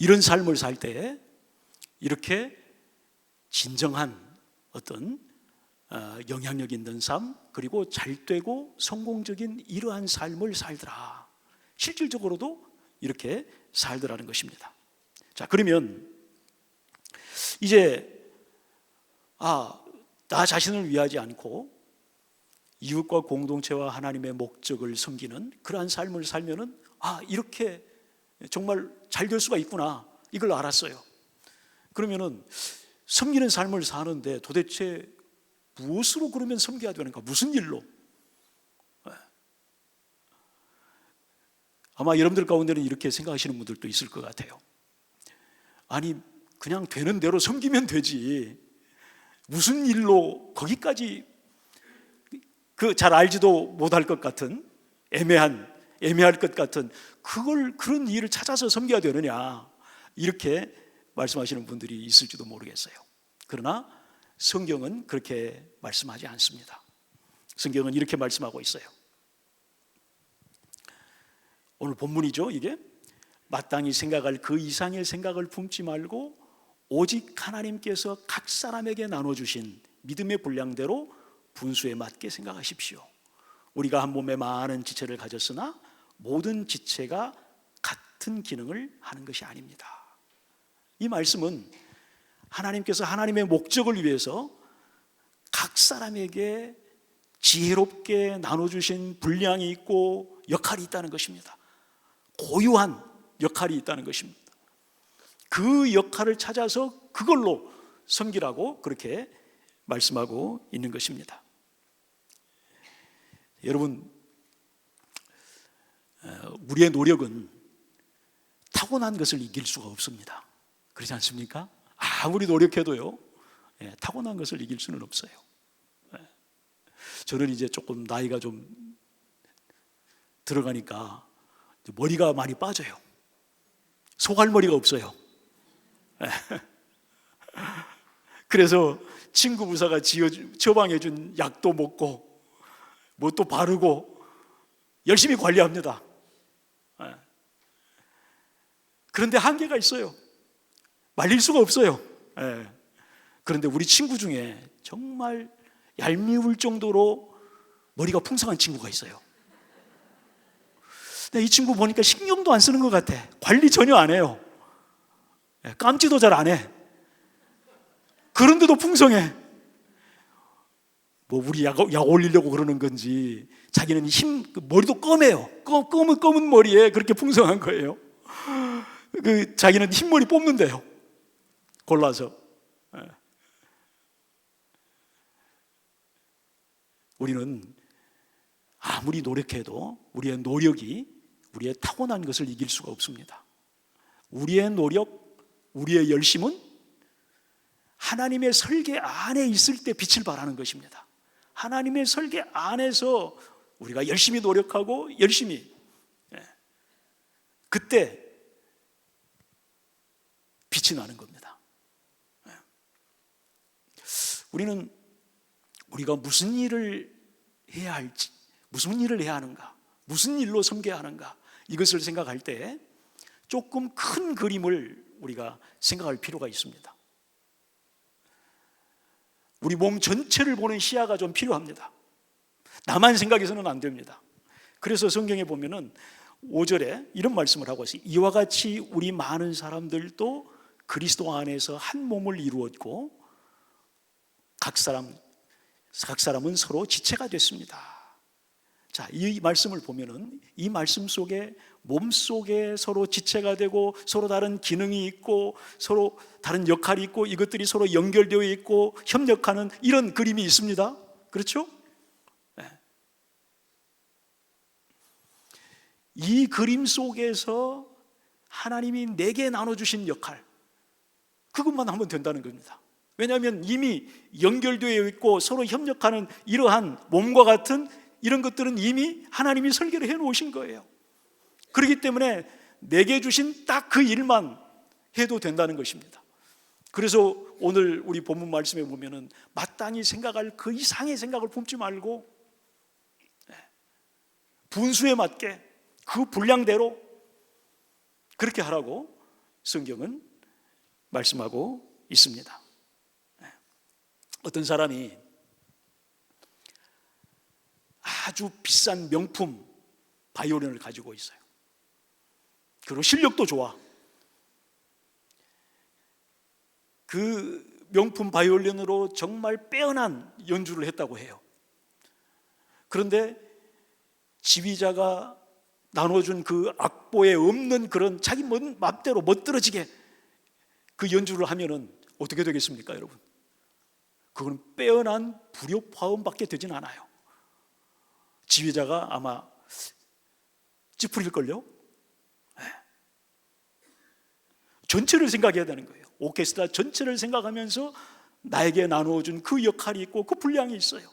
이런 삶을 살 때 이렇게 진정한 어떤 영향력 있는 삶, 그리고 잘되고 성공적인 이러한 삶을 살더라. 실질적으로도 이렇게 살더라는 것입니다. 자, 그러면 이제 나 자신을 위하지 않고 이웃과 공동체와 하나님의 목적을 섬기는 그러한 삶을 살면은 이렇게 정말 잘 될 수가 있구나, 이걸 알았어요. 그러면은 섬기는 삶을 사는데 도대체 무엇으로 그러면 섬겨야 되는가? 무슨 일로? 아마 여러분들 가운데는 이렇게 생각하시는 분들도 있을 것 같아요. 아니, 그냥 되는 대로 섬기면 되지, 무슨 일로 거기까지 잘 알지도 못할 것 같은 애매할 것 같은 그런 일을 찾아서 섬겨야 되느냐, 이렇게 말씀하시는 분들이 있을지도 모르겠어요. 그러나 성경은 그렇게 말씀하지 않습니다. 성경은 이렇게 말씀하고 있어요. 오늘 본문이죠, 이게. 마땅히 생각할 그 이상의 생각을 품지 말고 오직 하나님께서 각 사람에게 나눠주신 믿음의 분량대로 분수에 맞게 생각하십시오. 우리가 한 몸에 많은 지체를 가졌으나 모든 지체가 같은 기능을 하는 것이 아닙니다. 이 말씀은 하나님께서 하나님의 목적을 위해서 각 사람에게 지혜롭게 나눠주신 분량이 있고 역할이 있다는 것입니다. 고유한 역할이 있다는 것입니다. 그 역할을 찾아서 그걸로 섬기라고 그렇게 말씀하고 있는 것입니다. 여러분, 우리의 노력은 타고난 것을 이길 수가 없습니다. 그렇지 않습니까? 아무리 노력해도요, 타고난 것을 이길 수는 없어요. 저는 이제 조금 나이가 좀 들어가니까 머리가 많이 빠져요. 소갈머리가 없어요. 그래서 친구 부사가 처방해준 약도 먹고 뭣도 바르고 열심히 관리합니다. 그런데 한계가 있어요. 말릴 수가 없어요. 그런데 우리 친구 중에 정말 얄미울 정도로 머리가 풍성한 친구가 있어요. 근데 이 친구 보니까 신경도 안 쓰는 것 같아. 관리 전혀 안 해요. 감지도 잘 안 해. 그런데도 풍성해. 뭐 우리 약 올리려고 그러는 건지 자기는 머리도 검해요. 검은 머리에 그렇게 풍성한 거예요. 자기는 흰머리 뽑는데요. 골라서. 우리는 아무리 노력해도 우리의 노력이 우리의 타고난 것을 이길 수가 없습니다. 우리의 노력, 우리의 열심은 하나님의 설계 안에 있을 때 빛을 발하는 것입니다. 하나님의 설계 안에서 우리가 열심히 노력하고 열심히 그때 빛이 나는 겁니다. 우리는 우리가 무슨 일을 해야 할지, 무슨 일을 해야 하는가, 무슨 일로 섬겨야 하는가, 이것을 생각할 때 조금 큰 그림을 우리가 생각할 필요가 있습니다. 우리 몸 전체를 보는 시야가 좀 필요합니다. 나만 생각해서는 안 됩니다. 그래서 성경에 보면은 5절에 이런 말씀을 하고 있어요. 이와 같이 우리 많은 사람들도 그리스도 안에서 한 몸을 이루었고 각 사람은 서로 지체가 됐습니다. 자, 이 말씀을 보면은 이 말씀 속에 몸 속에 서로 지체가 되고 서로 다른 기능이 있고 서로 다른 역할이 있고 이것들이 서로 연결되어 있고 협력하는 이런 그림이 있습니다. 그렇죠? 네. 이 그림 속에서 하나님이 내게 나눠주신 역할, 그것만 하면 된다는 겁니다. 왜냐하면 이미 연결되어 있고 서로 협력하는 이러한 몸과 같은 이런 것들은 이미 하나님이 설계를 해놓으신 거예요. 그렇기 때문에 내게 주신 딱 그 일만 해도 된다는 것입니다. 그래서 오늘 우리 본문 말씀에 보면은 마땅히 생각할 그 이상의 생각을 품지 말고 분수에 맞게 그 분량대로 그렇게 하라고 성경은 말씀하고 있습니다. 어떤 사람이 아주 비싼 명품 바이올린을 가지고 있어요. 그리고 실력도 좋아. 그 명품 바이올린으로 정말 빼어난 연주를 했다고 해요. 그런데 지휘자가 나눠준 그 악보에 없는 그런 자기 맘대로 멋들어지게 그 연주를 하면은 어떻게 되겠습니까, 여러분? 그건 빼어난 불협화음밖에 되진 않아요. 지휘자가 아마 찌푸릴걸요? 네. 전체를 생각해야 되는 거예요. 오케스트라 전체를 생각하면서 나에게 나누어준 그 역할이 있고 그 분량이 있어요.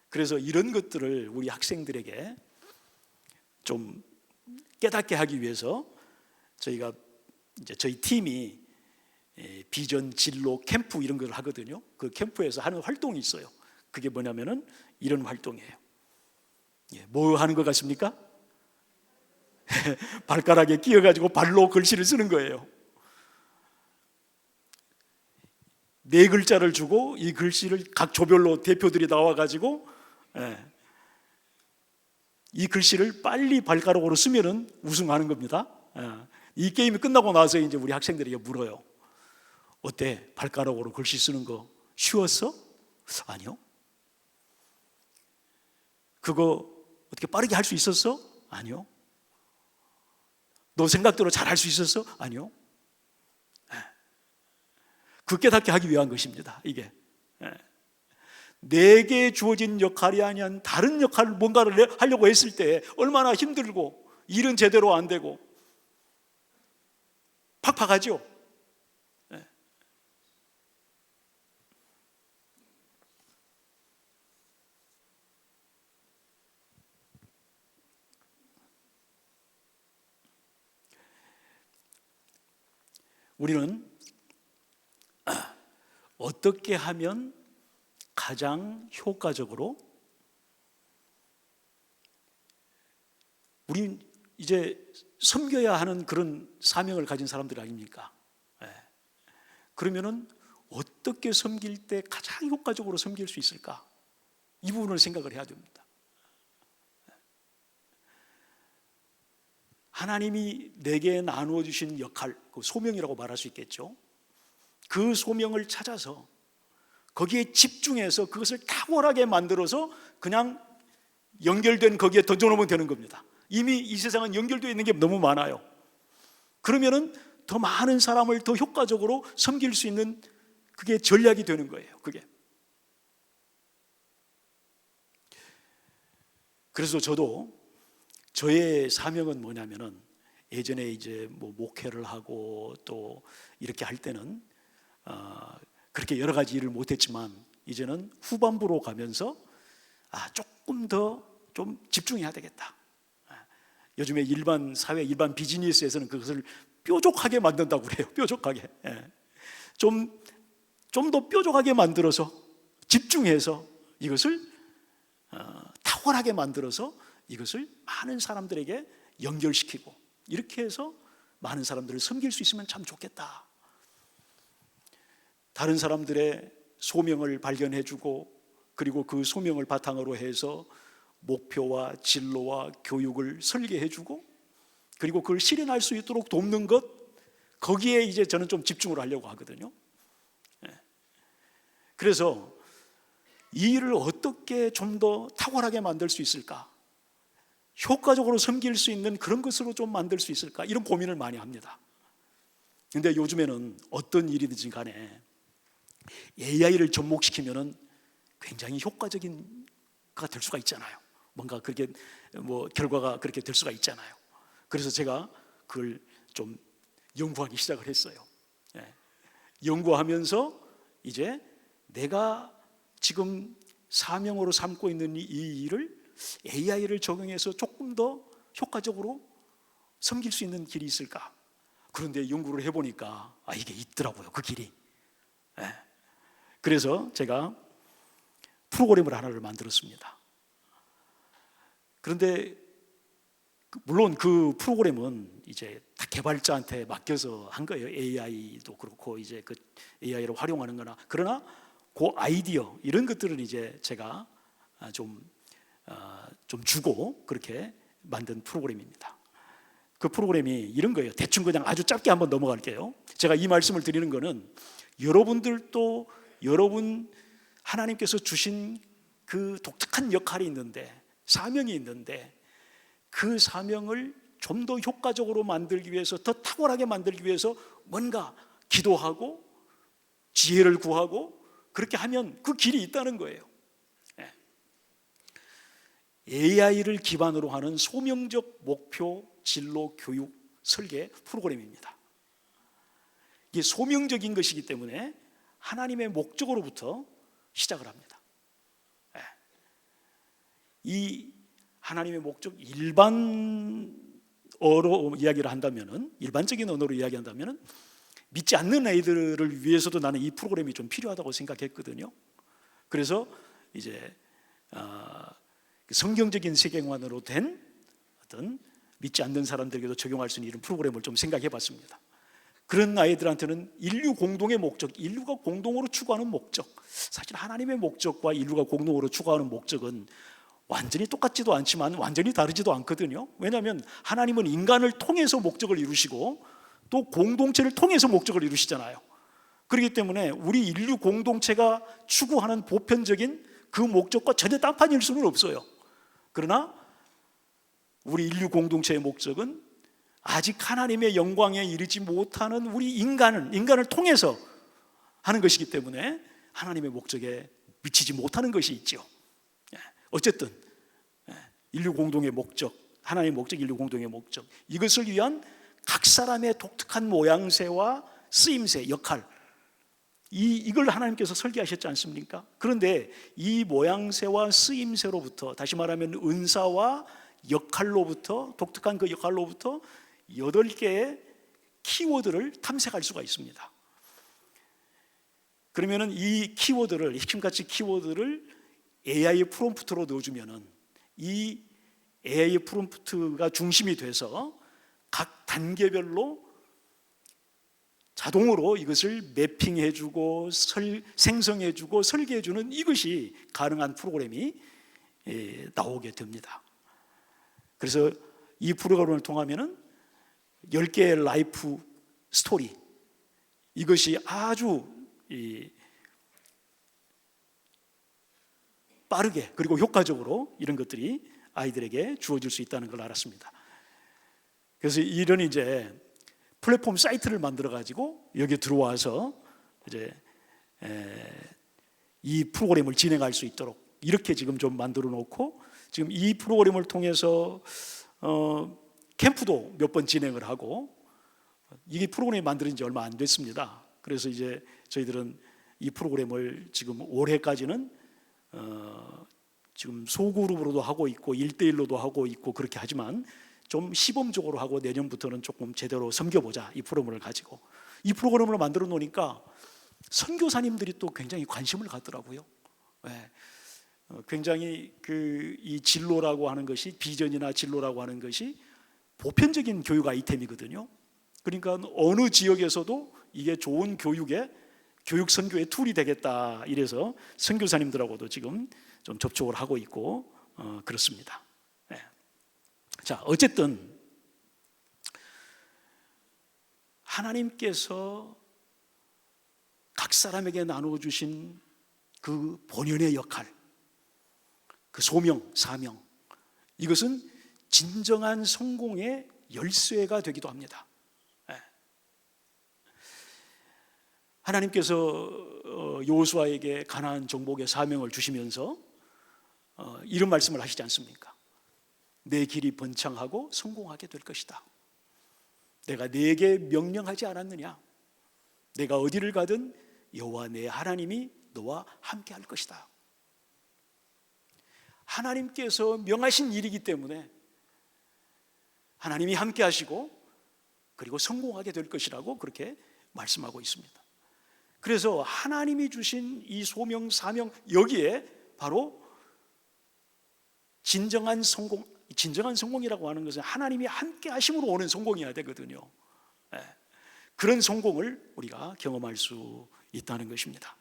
그래서 이런 것들을 우리 학생들에게 좀 깨닫게 하기 위해서 저희가 이제 저희 팀이 비전 진로 캠프 이런 걸 하거든요. 그 캠프에서 하는 활동이 있어요. 그게 뭐냐면은 이런 활동이에요. 뭐 하는 것 같습니까? 발가락에 끼어가지고 발로 글씨를 쓰는 거예요. 4글자를 주고 이 글씨를 각 조별로 대표들이 나와가지고 이 글씨를 빨리 발가락으로 쓰면은 우승하는 겁니다. 이 게임이 끝나고 나서 이제 우리 학생들에게 물어요. 어때? 발가락으로 글씨 쓰는 거 쉬웠어? 아니요. 그거 어떻게 빠르게 할 수 있었어? 아니요. 너 생각대로 잘 할 수 있었어? 아니요. 그 깨닫게 하기 위한 것입니다. 이게 내게 주어진 역할이 아닌 다른 역할을 뭔가를 하려고 했을 때 얼마나 힘들고 일은 제대로 안 되고 팍팍하죠. 우리는 어떻게 하면 가장 효과적으로, 우린 이제 섬겨야 하는 그런 사명을 가진 사람들 아닙니까? 그러면은 어떻게 섬길 때 가장 효과적으로 섬길 수 있을까? 이 부분을 생각을 해야 됩니다. 하나님이 내게 나누어 주신 역할, 그 소명이라고 말할 수 있겠죠. 그 소명을 찾아서 거기에 집중해서 그것을 탁월하게 만들어서 그냥 연결된 거기에 던져놓으면 되는 겁니다. 이미 이 세상은 연결되어 있는 게 너무 많아요. 그러면은 더 많은 사람을 더 효과적으로 섬길 수 있는 그게 전략이 되는 거예요. 그게. 그래서 저도 저의 사명은 뭐냐면은, 예전에 이제 뭐 목회를 하고 또 이렇게 할 때는 그렇게 여러 가지 일을 못했지만, 이제는 후반부로 가면서 조금 더 좀 집중해야 되겠다. 요즘에 일반 사회, 일반 비즈니스에서는 그것을 뾰족하게 만든다고 그래요. 뾰족하게. 좀 더 뾰족하게 만들어서 집중해서 이것을 탁월하게 만들어서 이것을 많은 사람들에게 연결시키고, 이렇게 해서 많은 사람들을 섬길 수 있으면 참 좋겠다. 다른 사람들의 소명을 발견해주고, 그리고 그 소명을 바탕으로 해서 목표와 진로와 교육을 설계해주고, 그리고 그걸 실현할 수 있도록 돕는 것, 거기에 이제 저는 좀 집중을 하려고 하거든요. 그래서 이 일을 어떻게 좀 더 탁월하게 만들 수 있을까, 효과적으로 섬길 수 있는 그런 것으로 좀 만들 수 있을까, 이런 고민을 많이 합니다. 근데 요즘에는 어떤 일이든지 간에 AI를 접목시키면은 굉장히 효과적인 가 될 수가 있잖아요. 뭔가 그렇게 뭐 결과가 그렇게 될 수가 있잖아요. 그래서 제가 그걸 좀 연구하기 시작을 했어요. 연구하면서 이제 내가 지금 사명으로 삼고 있는 이 일을 AI를 적용해서 조금 더 효과적으로 섬길 수 있는 길이 있을까? 그런데 연구를 해보니까 이게 있더라고요, 그 길이. 그래서 제가 프로그램을 하나를 만들었습니다. 그런데 물론 그 프로그램은 이제 다 개발자한테 맡겨서 한 거예요. AI도 그렇고 이제 그 AI를 활용하는 거나. 그러나 그 아이디어 이런 것들은 이제 제가 좀 주고 그렇게 만든 프로그램입니다. 그 프로그램이 이런 거예요. 대충 그냥 아주 짧게 한번 넘어갈게요. 제가 이 말씀을 드리는 거는, 여러분들도 여러분 하나님께서 주신 그 독특한 역할이 있는데, 사명이 있는데, 그 사명을 좀 더 효과적으로 만들기 위해서, 더 탁월하게 만들기 위해서 뭔가 기도하고 지혜를 구하고 그렇게 하면 그 길이 있다는 거예요. AI를 기반으로 하는 소명적 목표 진로 교육 설계 프로그램입니다. 이게 소명적인 것이기 때문에 하나님의 목적으로부터 시작을 합니다. 이 하나님의 목적, 일반어로 이야기를 한다면은, 일반적인 언어로 이야기한다면은, 믿지 않는 아이들을 위해서도 나는 이 프로그램이 좀 필요하다고 생각했거든요. 그래서 이제 성경적인 세계관으로 된 어떤 믿지 않는 사람들에게도 적용할 수 있는 이런 프로그램을 좀 생각해 봤습니다. 그런 아이들한테는 인류 공동의 목적, 인류가 공동으로 추구하는 목적, 사실 하나님의 목적과 인류가 공동으로 추구하는 목적은 완전히 똑같지도 않지만 완전히 다르지도 않거든요. 왜냐하면 하나님은 인간을 통해서 목적을 이루시고 또 공동체를 통해서 목적을 이루시잖아요. 그렇기 때문에 우리 인류 공동체가 추구하는 보편적인 그 목적과 전혀 딴판일 수는 없어요. 그러나 우리 인류 공동체의 목적은 아직 하나님의 영광에 이르지 못하는 우리 인간을 통해서 하는 것이기 때문에 하나님의 목적에 미치지 못하는 것이 있죠. 어쨌든 인류 공동의 목적, 하나님의 목적, 인류 공동의 목적, 이것을 위한 각 사람의 독특한 모양새와 쓰임새, 역할, 이걸 하나님께서 설계하셨지 않습니까? 그런데 이 모양새와 쓰임새로부터, 다시 말하면 은사와 역할로부터, 독특한 그 역할로부터 8개의 키워드를 탐색할 수가 있습니다. 그러면은 이 키워드를, 핵심가치 키워드를 AI 프롬프트로 넣어주면은 이 AI 프롬프트가 중심이 돼서 각 단계별로 자동으로 이것을 매핑해주고 생성해주고 설계해주는 이것이 가능한 프로그램이 나오게 됩니다. 그래서 이 프로그램을 통하면은 10개의 라이프 스토리, 이것이 아주 빠르게 그리고 효과적으로 이런 것들이 아이들에게 주어질 수 있다는 걸 알았습니다. 그래서 이런 이제 플랫폼 사이트를 만들어 가지고 여기 들어와서 이제 이 프로그램을 진행할 수 있도록 이렇게 지금 좀 만들어 놓고, 지금 이 프로그램을 통해서 캠프도 몇 번 진행을 하고, 이게 프로그램이 만들어진 지 얼마 안 됐습니다. 그래서 이제 저희들은 이 프로그램을 지금 올해까지는 지금 소그룹으로도 하고 있고 1대1로도 하고 있고 그렇게 하지만 좀 시범적으로 하고 내년부터는 조금 제대로 섬겨보자, 이 프로그램을 가지고. 이 프로그램을 만들어 놓으니까 선교사님들이 또 굉장히 관심을 갖더라고요. 네. 굉장히 이 진로라고 하는 것이, 비전이나 진로라고 하는 것이 보편적인 교육 아이템이거든요. 그러니까 어느 지역에서도 이게 좋은 교육 선교의 툴이 되겠다, 이래서 선교사님들하고도 지금 좀 접촉을 하고 있고 그렇습니다. 네. 자, 어쨌든 하나님께서 각 사람에게 나누어 주신 그 본연의 역할, 그 소명, 사명, 이것은 진정한 성공의 열쇠가 되기도 합니다. 하나님께서 여호수아에게 가나안 정복의 사명을 주시면서 이런 말씀을 하시지 않습니까? 내 길이 번창하고 성공하게 될 것이다. 내가 네게 명령하지 않았느냐? 내가 어디를 가든 여호와 내 하나님이 너와 함께 할 것이다. 하나님께서 명하신 일이기 때문에 하나님이 함께 하시고 그리고 성공하게 될 것이라고 그렇게 말씀하고 있습니다. 그래서 하나님이 주신 이 소명, 사명, 여기에 바로 진정한 성공이라고 하는 것은 하나님이 함께 하심으로 오는 성공이어야 되거든요. 그런 성공을 우리가 경험할 수 있다는 것입니다.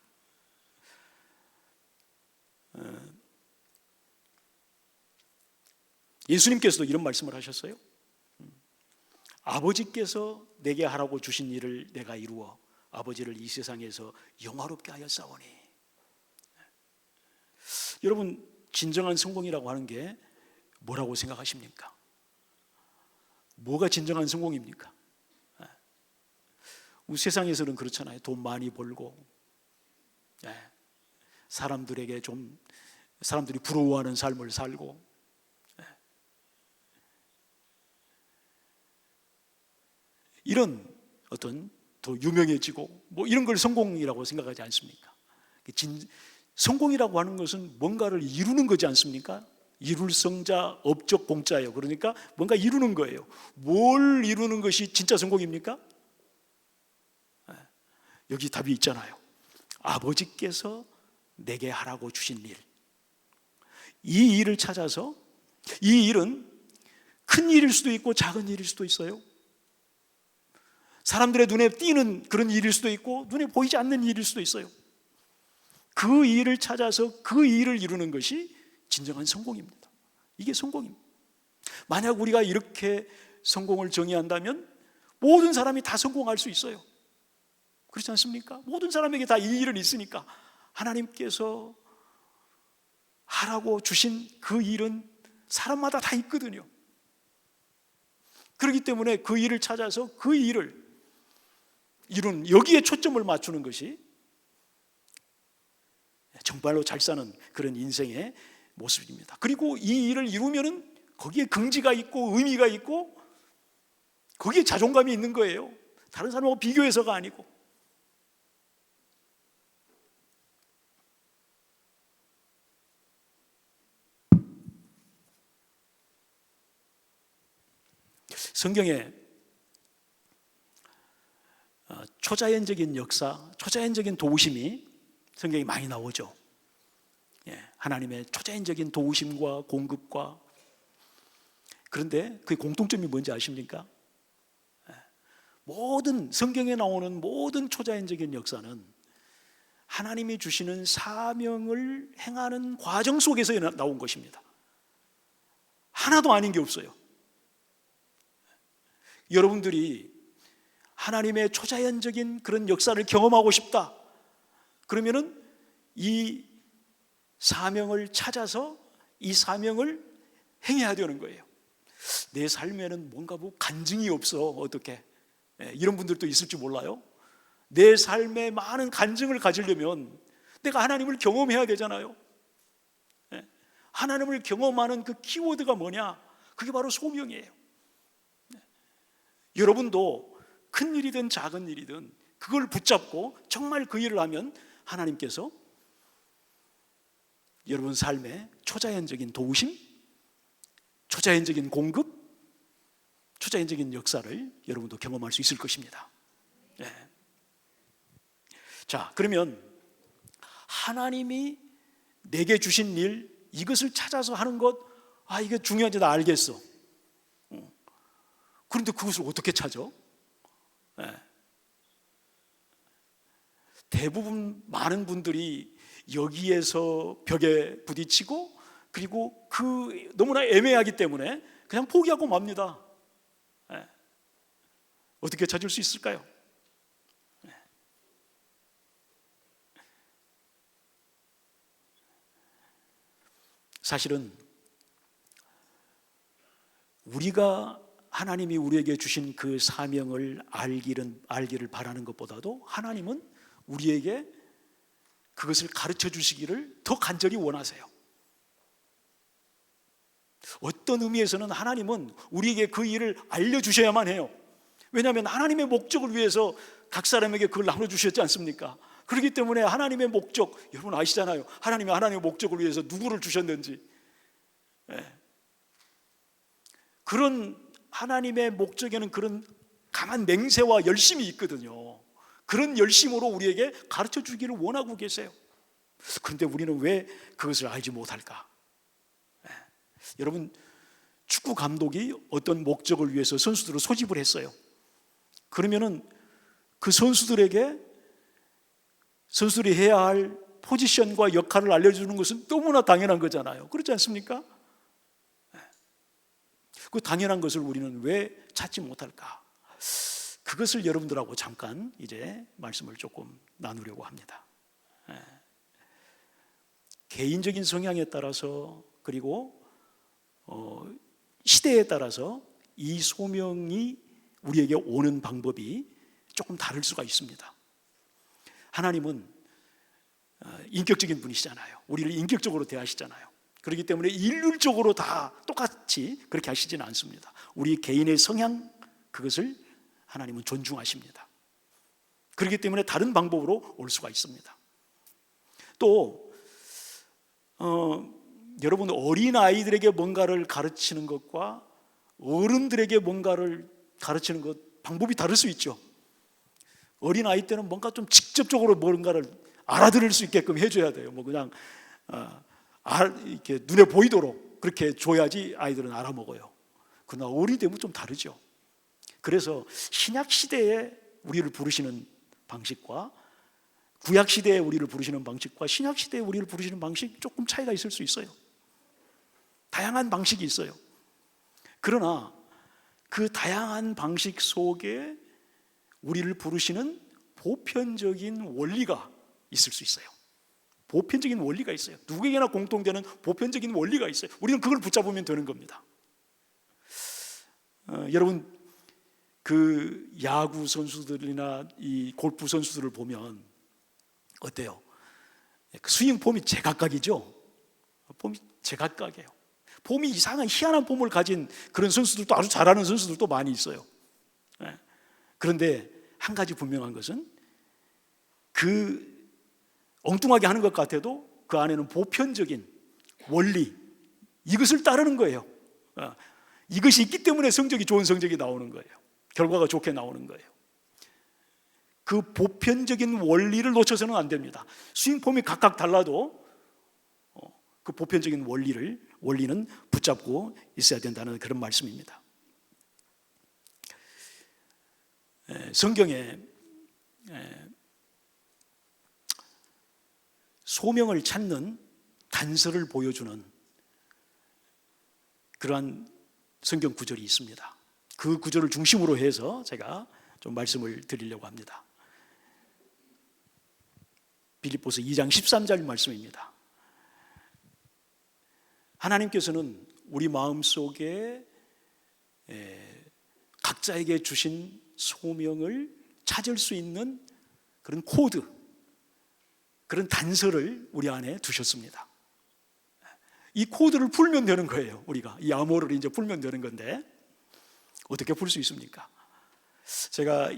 예수님께서도 이런 말씀을 하셨어요. 아버지께서 내게 하라고 주신 일을 내가 이루어 아버지를 이 세상에서 영화롭게 하였사오니. 여러분, 진정한 성공이라고 하는 게 뭐라고 생각하십니까? 뭐가 진정한 성공입니까? 우리 세상에서는 그렇잖아요. 돈 많이 벌고, 사람들이 부러워하는 삶을 살고, 이런 어떤 더 유명해지고 뭐 이런 걸 성공이라고 생각하지 않습니까? 성공이라고 하는 것은 뭔가를 이루는 거지 않습니까? 이룰 성자 업적 공자예요. 그러니까 뭔가 이루는 거예요. 뭘 이루는 것이 진짜 성공입니까? 여기 답이 있잖아요. 아버지께서 내게 하라고 주신 일, 이 일을 찾아서, 이 일은 큰 일일 수도 있고 작은 일일 수도 있어요. 사람들의 눈에 띄는 그런 일일 수도 있고 눈에 보이지 않는 일일 수도 있어요. 그 일을 찾아서 그 일을 이루는 것이 진정한 성공입니다. 이게 성공입니다. 만약 우리가 이렇게 성공을 정의한다면 모든 사람이 다 성공할 수 있어요. 그렇지 않습니까? 모든 사람에게 다 이 일은 있으니까. 하나님께서 하라고 주신 그 일은 사람마다 다 있거든요. 그렇기 때문에 그 일을 찾아서 그 일을 이룬, 여기에 초점을 맞추는 것이 정말로 잘 사는 그런 인생의 모습입니다. 그리고 이 일을 이루면은 거기에 긍지가 있고 의미가 있고 거기에 자존감이 있는 거예요. 다른 사람하고 비교해서가 아니고. 성경에 초자연적인 역사, 초자연적인 도우심이 성경에 많이 나오죠. 하나님의 초자연적인 도우심과 공급과, 그런데 그 공통점이 뭔지 아십니까? 모든 성경에 나오는 모든 초자연적인 역사는 하나님이 주시는 사명을 행하는 과정 속에서 나온 것입니다. 하나도 아닌 게 없어요. 여러분들이 하나님의 초자연적인 그런 역사를 경험하고 싶다, 그러면은 이 사명을 찾아서 이 사명을 행해야 되는 거예요. 내 삶에는 뭔가 뭐 간증이 없어, 어떻게, 이런 분들도 있을지 몰라요. 내 삶에 많은 간증을 가지려면 내가 하나님을 경험해야 되잖아요. 하나님을 경험하는 그 키워드가 뭐냐? 그게 바로 소명이에요. 여러분도 큰 일이든 작은 일이든 그걸 붙잡고 정말 그 일을 하면 하나님께서 여러분 삶에 초자연적인 도우심, 초자연적인 공급, 초자연적인 역사를 여러분도 경험할 수 있을 것입니다. 자, 그러면 하나님이 내게 주신 일, 이것을 찾아서 하는 것, 이게 중요한지 나 알겠어. 그런데 그것을 어떻게 찾아? 대부분 많은 분들이 여기에서 벽에 부딪히고, 그리고 그 너무나 애매하기 때문에 그냥 포기하고 맙니다. 어떻게 찾을 수 있을까요? 사실은 우리가 하나님이 우리에게 주신 그 사명을 알기를 바라는 것보다도 하나님은 우리에게 그것을 가르쳐 주시기를 더 간절히 원하세요. 어떤 의미에서는 하나님은 우리에게 그 일을 알려주셔야만 해요. 왜냐하면 하나님의 목적을 위해서 각 사람에게 그걸 나눠주셨지 않습니까? 그렇기 때문에 하나님의 목적, 여러분 아시잖아요. 하나님이 하나님의 목적을 위해서 누구를 주셨는지. 그런 하나님의 목적에는 그런 강한 맹세와 열심이 있거든요. 그런 열심으로 우리에게 가르쳐 주기를 원하고 계세요. 그런데 우리는 왜 그것을 알지 못할까? 여러분, 축구 감독이 어떤 목적을 위해서 선수들을 소집을 했어요. 그러면은 그 선수들이 해야 할 포지션과 역할을 알려주는 것은 너무나 당연한 거잖아요. 그렇지 않습니까? 그 당연한 것을 우리는 왜 찾지 못할까? 그것을 여러분들하고 잠깐 이제 말씀을 조금 나누려고 합니다. 개인적인 성향에 따라서, 그리고 시대에 따라서 이 소명이 우리에게 오는 방법이 조금 다를 수가 있습니다. 하나님은 인격적인 분이시잖아요. 우리를 인격적으로 대하시잖아요. 그렇기 때문에 일률적으로 다 똑같이 그렇게 하시지는 않습니다. 우리 개인의 성향, 그것을 하나님은 존중하십니다. 그렇기 때문에 다른 방법으로 올 수가 있습니다. 또 여러분, 어린 아이들에게 뭔가를 가르치는 것과 어른들에게 뭔가를 가르치는 것, 방법이 다를 수 있죠. 어린 아이 때는 뭔가 좀 직접적으로 뭔가를 알아들을 수 있게끔 해줘야 돼요. 뭐 그냥 이렇게 눈에 보이도록 그렇게 줘야지 아이들은 알아먹어요. 그러나 어른이 되면 좀 다르죠. 그래서 신약 시대에 우리를 부르시는 방식과 구약 시대에 우리를 부르시는 방식과 신약 시대에 우리를 부르시는 방식, 조금 차이가 있을 수 있어요. 다양한 방식이 있어요. 그러나 그 다양한 방식 속에 우리를 부르시는 보편적인 원리가 있을 수 있어요. 보편적인 원리가 있어요. 누구에게나 공통되는 보편적인 원리가 있어요. 우리는 그걸 붙잡으면 되는 겁니다. 여러분, 그 야구 선수들이나 이 골프 선수들을 보면 어때요? 스윙 폼이 제각각이죠. 폼이 제각각이에요. 폼이 이상한 희한한 폼을 가진 그런 선수들도, 아주 잘하는 선수들도 많이 있어요. 그런데 한 가지 분명한 것은, 그 엉뚱하게 하는 것 같아도 그 안에는 보편적인 원리, 이것을 따르는 거예요. 이것이 있기 때문에 성적이, 좋은 성적이 나오는 거예요. 결과가 좋게 나오는 거예요. 그 보편적인 원리를 놓쳐서는 안 됩니다. 스윙폼이 각각 달라도 그 보편적인 원리는 붙잡고 있어야 된다는 그런 말씀입니다. 성경에 소명을 찾는 단서를 보여주는 그러한 성경 구절이 있습니다. 그 구절을 중심으로 해서 제가 좀 말씀을 드리려고 합니다. 빌립보서 2장 13절 말씀입니다. 하나님께서는 우리 마음속에 각자에게 주신 소명을 찾을 수 있는 그런 코드, 그런 단서를 우리 안에 두셨습니다. 이 코드를 풀면 되는 거예요. 우리가 이 암호를 이제 풀면 되는 건데 어떻게 풀 수 있습니까? 제가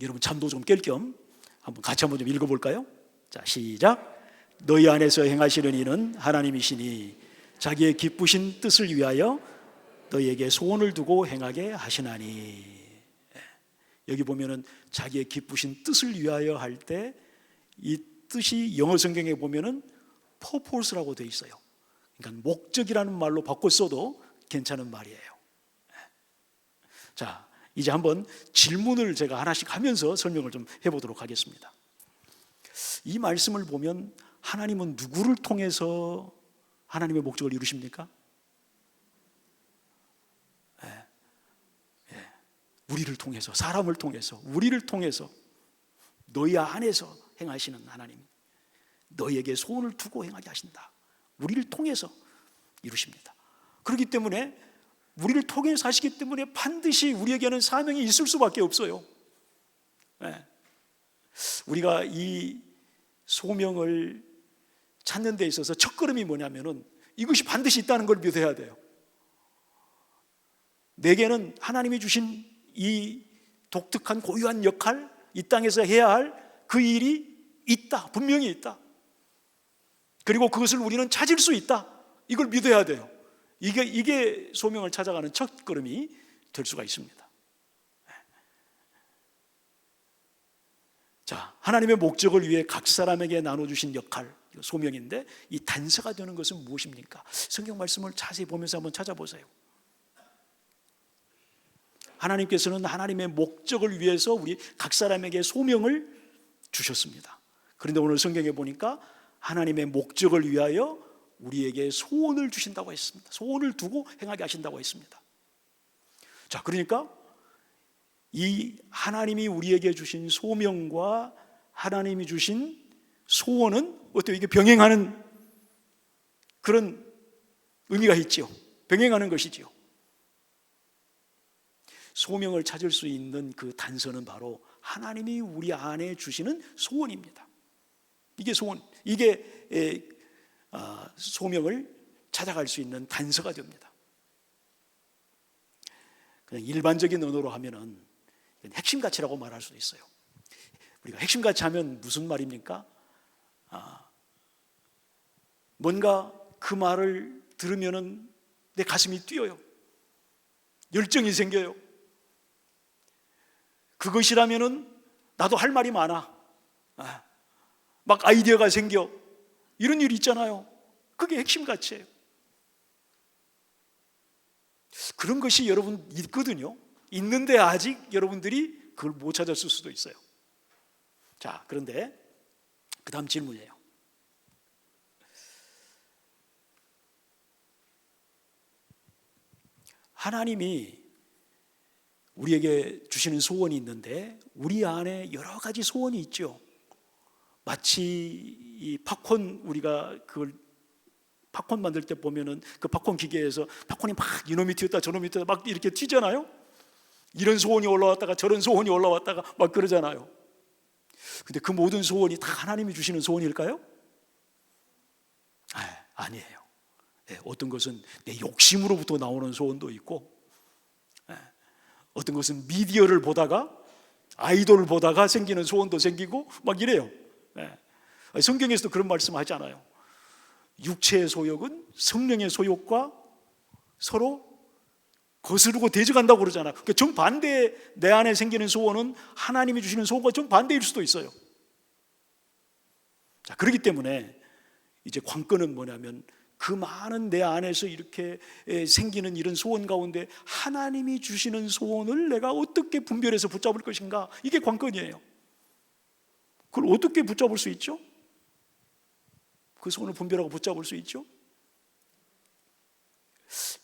여러분 잠도 좀 깰 겸 한번 같이 한번 좀 읽어볼까요? 자, 시작. 너희 안에서 행하시는 이는 하나님이시니 자기의 기쁘신 뜻을 위하여 너희에게 소원을 두고 행하게 하시나니. 여기 보면은 자기의 기쁘신 뜻을 위하여 할 때 이 뜻이 영어 성경에 보면은 purpose라고 되어 있어요. 그러니까 목적이라는 말로 바꿔 써도 괜찮은 말이에요. 자, 이제 한번 질문을 제가 하나씩 하면서 설명을 좀 해보도록 하겠습니다. 이 말씀을 보면 하나님은 누구를 통해서 하나님의 목적을 이루십니까? 우리를 통해서, 사람을 통해서, 우리를 통해서 너희 안에서 행하시는 하나님, 너희에게 소원을 두고 행하게 하신다. 우리를 통해서 이루십니다. 그렇기 때문에 우리를 통해서 하시기 때문에 반드시 우리에게는 사명이 있을 수밖에 없어요. 우리가 이 소명을 찾는 데 있어서 첫걸음이 뭐냐면은 이것이 반드시 있다는 걸 믿어야 돼요. 내게는 하나님이 주신 이 독특한 고유한 역할, 이 땅에서 해야 할 그 일이 있다, 분명히 있다. 그리고 그것을 우리는 찾을 수 있다. 이걸 믿어야 돼요. 이게 소명을 찾아가는 첫걸음이 될 수가 있습니다. 자, 하나님의 목적을 위해 각 사람에게 나눠주신 역할, 소명인데 이 단서가 되는 것은 무엇입니까? 성경 말씀을 자세히 보면서 한번 찾아보세요. 하나님께서는 하나님의 목적을 위해서 우리 각 사람에게 소명을 주셨습니다. 그런데 오늘 성경에 보니까 하나님의 목적을 위하여 우리에게 소원을 주신다고 했습니다. 소원을 두고 행하게 하신다고 했습니다. 자, 그러니까 이 하나님이 우리에게 주신 소명과 하나님이 주신 소원은 어때요? 이게 병행하는 그런 의미가 있죠. 병행하는 것이지요. 소명을 찾을 수 있는 그 단서는 바로 하나님이 우리 안에 주시는 소원입니다. 이게 소원, 이게 소명을 찾아갈 수 있는 단서가 됩니다. 그냥 일반적인 언어로 하면은 핵심 가치라고 말할 수도 있어요. 우리가 핵심 가치 하면 무슨 말입니까? 뭔가 그 말을 들으면은 내 가슴이 뛰어요. 열정이 생겨요. 그것이라면은 나도 할 말이 많아. 막 아이디어가 생겨. 이런 일이 있잖아요. 그게 핵심 가치예요. 그런 것이 여러분 있거든요. 있는데 아직 여러분들이 그걸 못 찾았을 수도 있어요. 자, 그런데 그 다음 질문이에요. 하나님이 우리에게 주시는 소원이 있는데 우리 안에 여러 가지 소원이 있죠. 마치 이 팝콘, 우리가 그걸 팝콘 만들 때 보면은 그 팝콘 기계에서 팝콘이 막 이놈이 튀었다 저놈이 튀었다 막 이렇게 튀잖아요. 이런 소원이 올라왔다가 저런 소원이 올라왔다가 막 그러잖아요. 근데 그 모든 소원이 다 하나님이 주시는 소원일까요? 아니에요. 어떤 것은 내 욕심으로부터 나오는 소원도 있고, 어떤 것은 미디어를 보다가, 아이돌을 보다가 생기는 소원도 생기고 막 이래요. 성경에서도 그런 말씀 하지 않아요. 육체의 소욕은 성령의 소욕과 서로 거스르고 대적한다고 그러잖아요. 그러니까 정반대, 내 안에 생기는 소원은 하나님이 주시는 소원과 정반대일 수도 있어요. 자, 그렇기 때문에 이제 관건은 뭐냐면 그 많은 내 안에서 이렇게 생기는 이런 소원 가운데 하나님이 주시는 소원을 내가 어떻게 분별해서 붙잡을 것인가, 이게 관건이에요. 그걸 어떻게 붙잡을 수 있죠? 그 소원을 분별하고 붙잡을 수 있죠?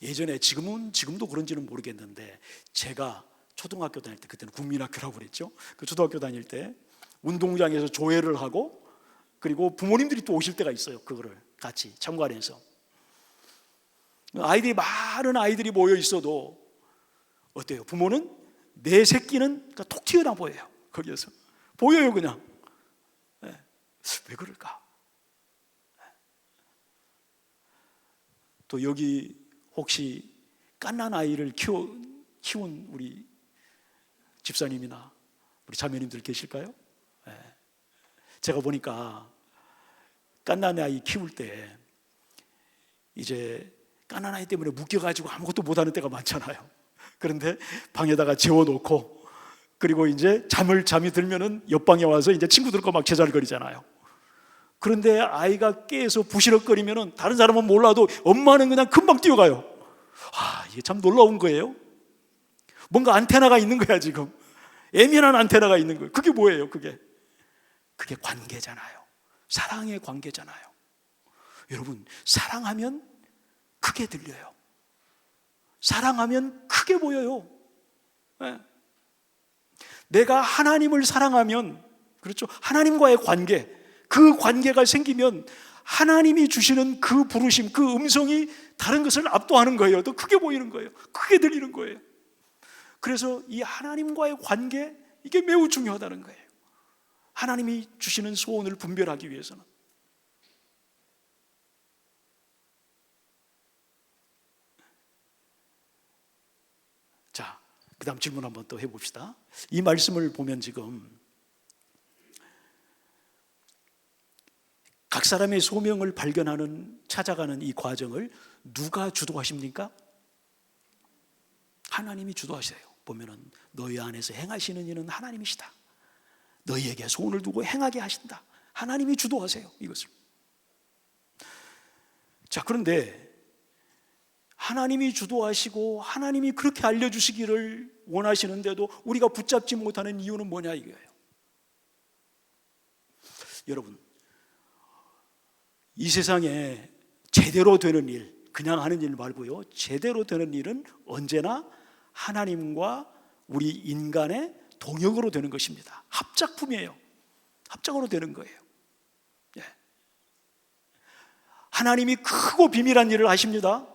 예전에, 지금도 그런지는 모르겠는데, 제가 초등학교 다닐 때, 그때는 국민학교라고 그랬죠. 그 초등학교 다닐 때 운동장에서 조회를 하고, 그리고 부모님들이 또 오실 때가 있어요. 그거를 같이 참관해서 많은 아이들이 모여 있어도 어때요? 부모는 내 새끼는 그러니까 톡 튀어나 보여요. 거기에서 보여요, 그냥. 네. 왜 그럴까? 또 여기 혹시 갓난 아이를 키운 우리 집사님이나 우리 자매님들 계실까요? 네. 제가 보니까 갓난 아이 키울 때 이제 갓난 아이 때문에 묶여가지고 아무것도 못하는 때가 많잖아요. 그런데 방에다가 재워놓고, 그리고 이제 잠이 들면은 옆방에 와서 이제 친구들과 막 제잘거리잖아요. 그런데 아이가 깨서 부시럭거리면은 다른 사람은 몰라도 엄마는 그냥 금방 뛰어가요. 이게 참 놀라운 거예요. 뭔가 안테나가 있는 거야, 지금. 예민한 안테나가 있는 거예요. 그게 뭐예요, 그게 관계잖아요. 사랑의 관계잖아요. 여러분, 사랑하면 크게 들려요. 사랑하면 크게 보여요. 네. 내가 하나님을 사랑하면, 그렇죠, 하나님과의 관계, 그 관계가 생기면 하나님이 주시는 그 부르심, 그 음성이 다른 것을 압도하는 거예요. 더 크게 보이는 거예요. 크게 들리는 거예요. 그래서 이 하나님과의 관계, 이게 매우 중요하다는 거예요. 하나님이 주시는 소원을 분별하기 위해서는. 자, 그 다음 질문 한번 또 해봅시다. 이 말씀을 보면 지금 각 사람의 소명을 찾아가는 이 과정을 누가 주도하십니까? 하나님이 주도하세요. 보면은 너희 안에서 행하시는 이는 하나님이시다. 너희에게 소원을 두고 행하게 하신다. 하나님이 주도하세요, 이것을. 자, 그런데 하나님이 주도하시고 하나님이 그렇게 알려주시기를 원하시는데도 우리가 붙잡지 못하는 이유는 뭐냐, 이거예요. 여러분, 이 세상에 제대로 되는 일, 그냥 하는 일 말고요, 제대로 되는 일은 언제나 하나님과 우리 인간의 동역으로 되는 것입니다. 합작품이에요. 합작으로 되는 거예요. 예. 하나님이 크고 비밀한 일을 하십니다.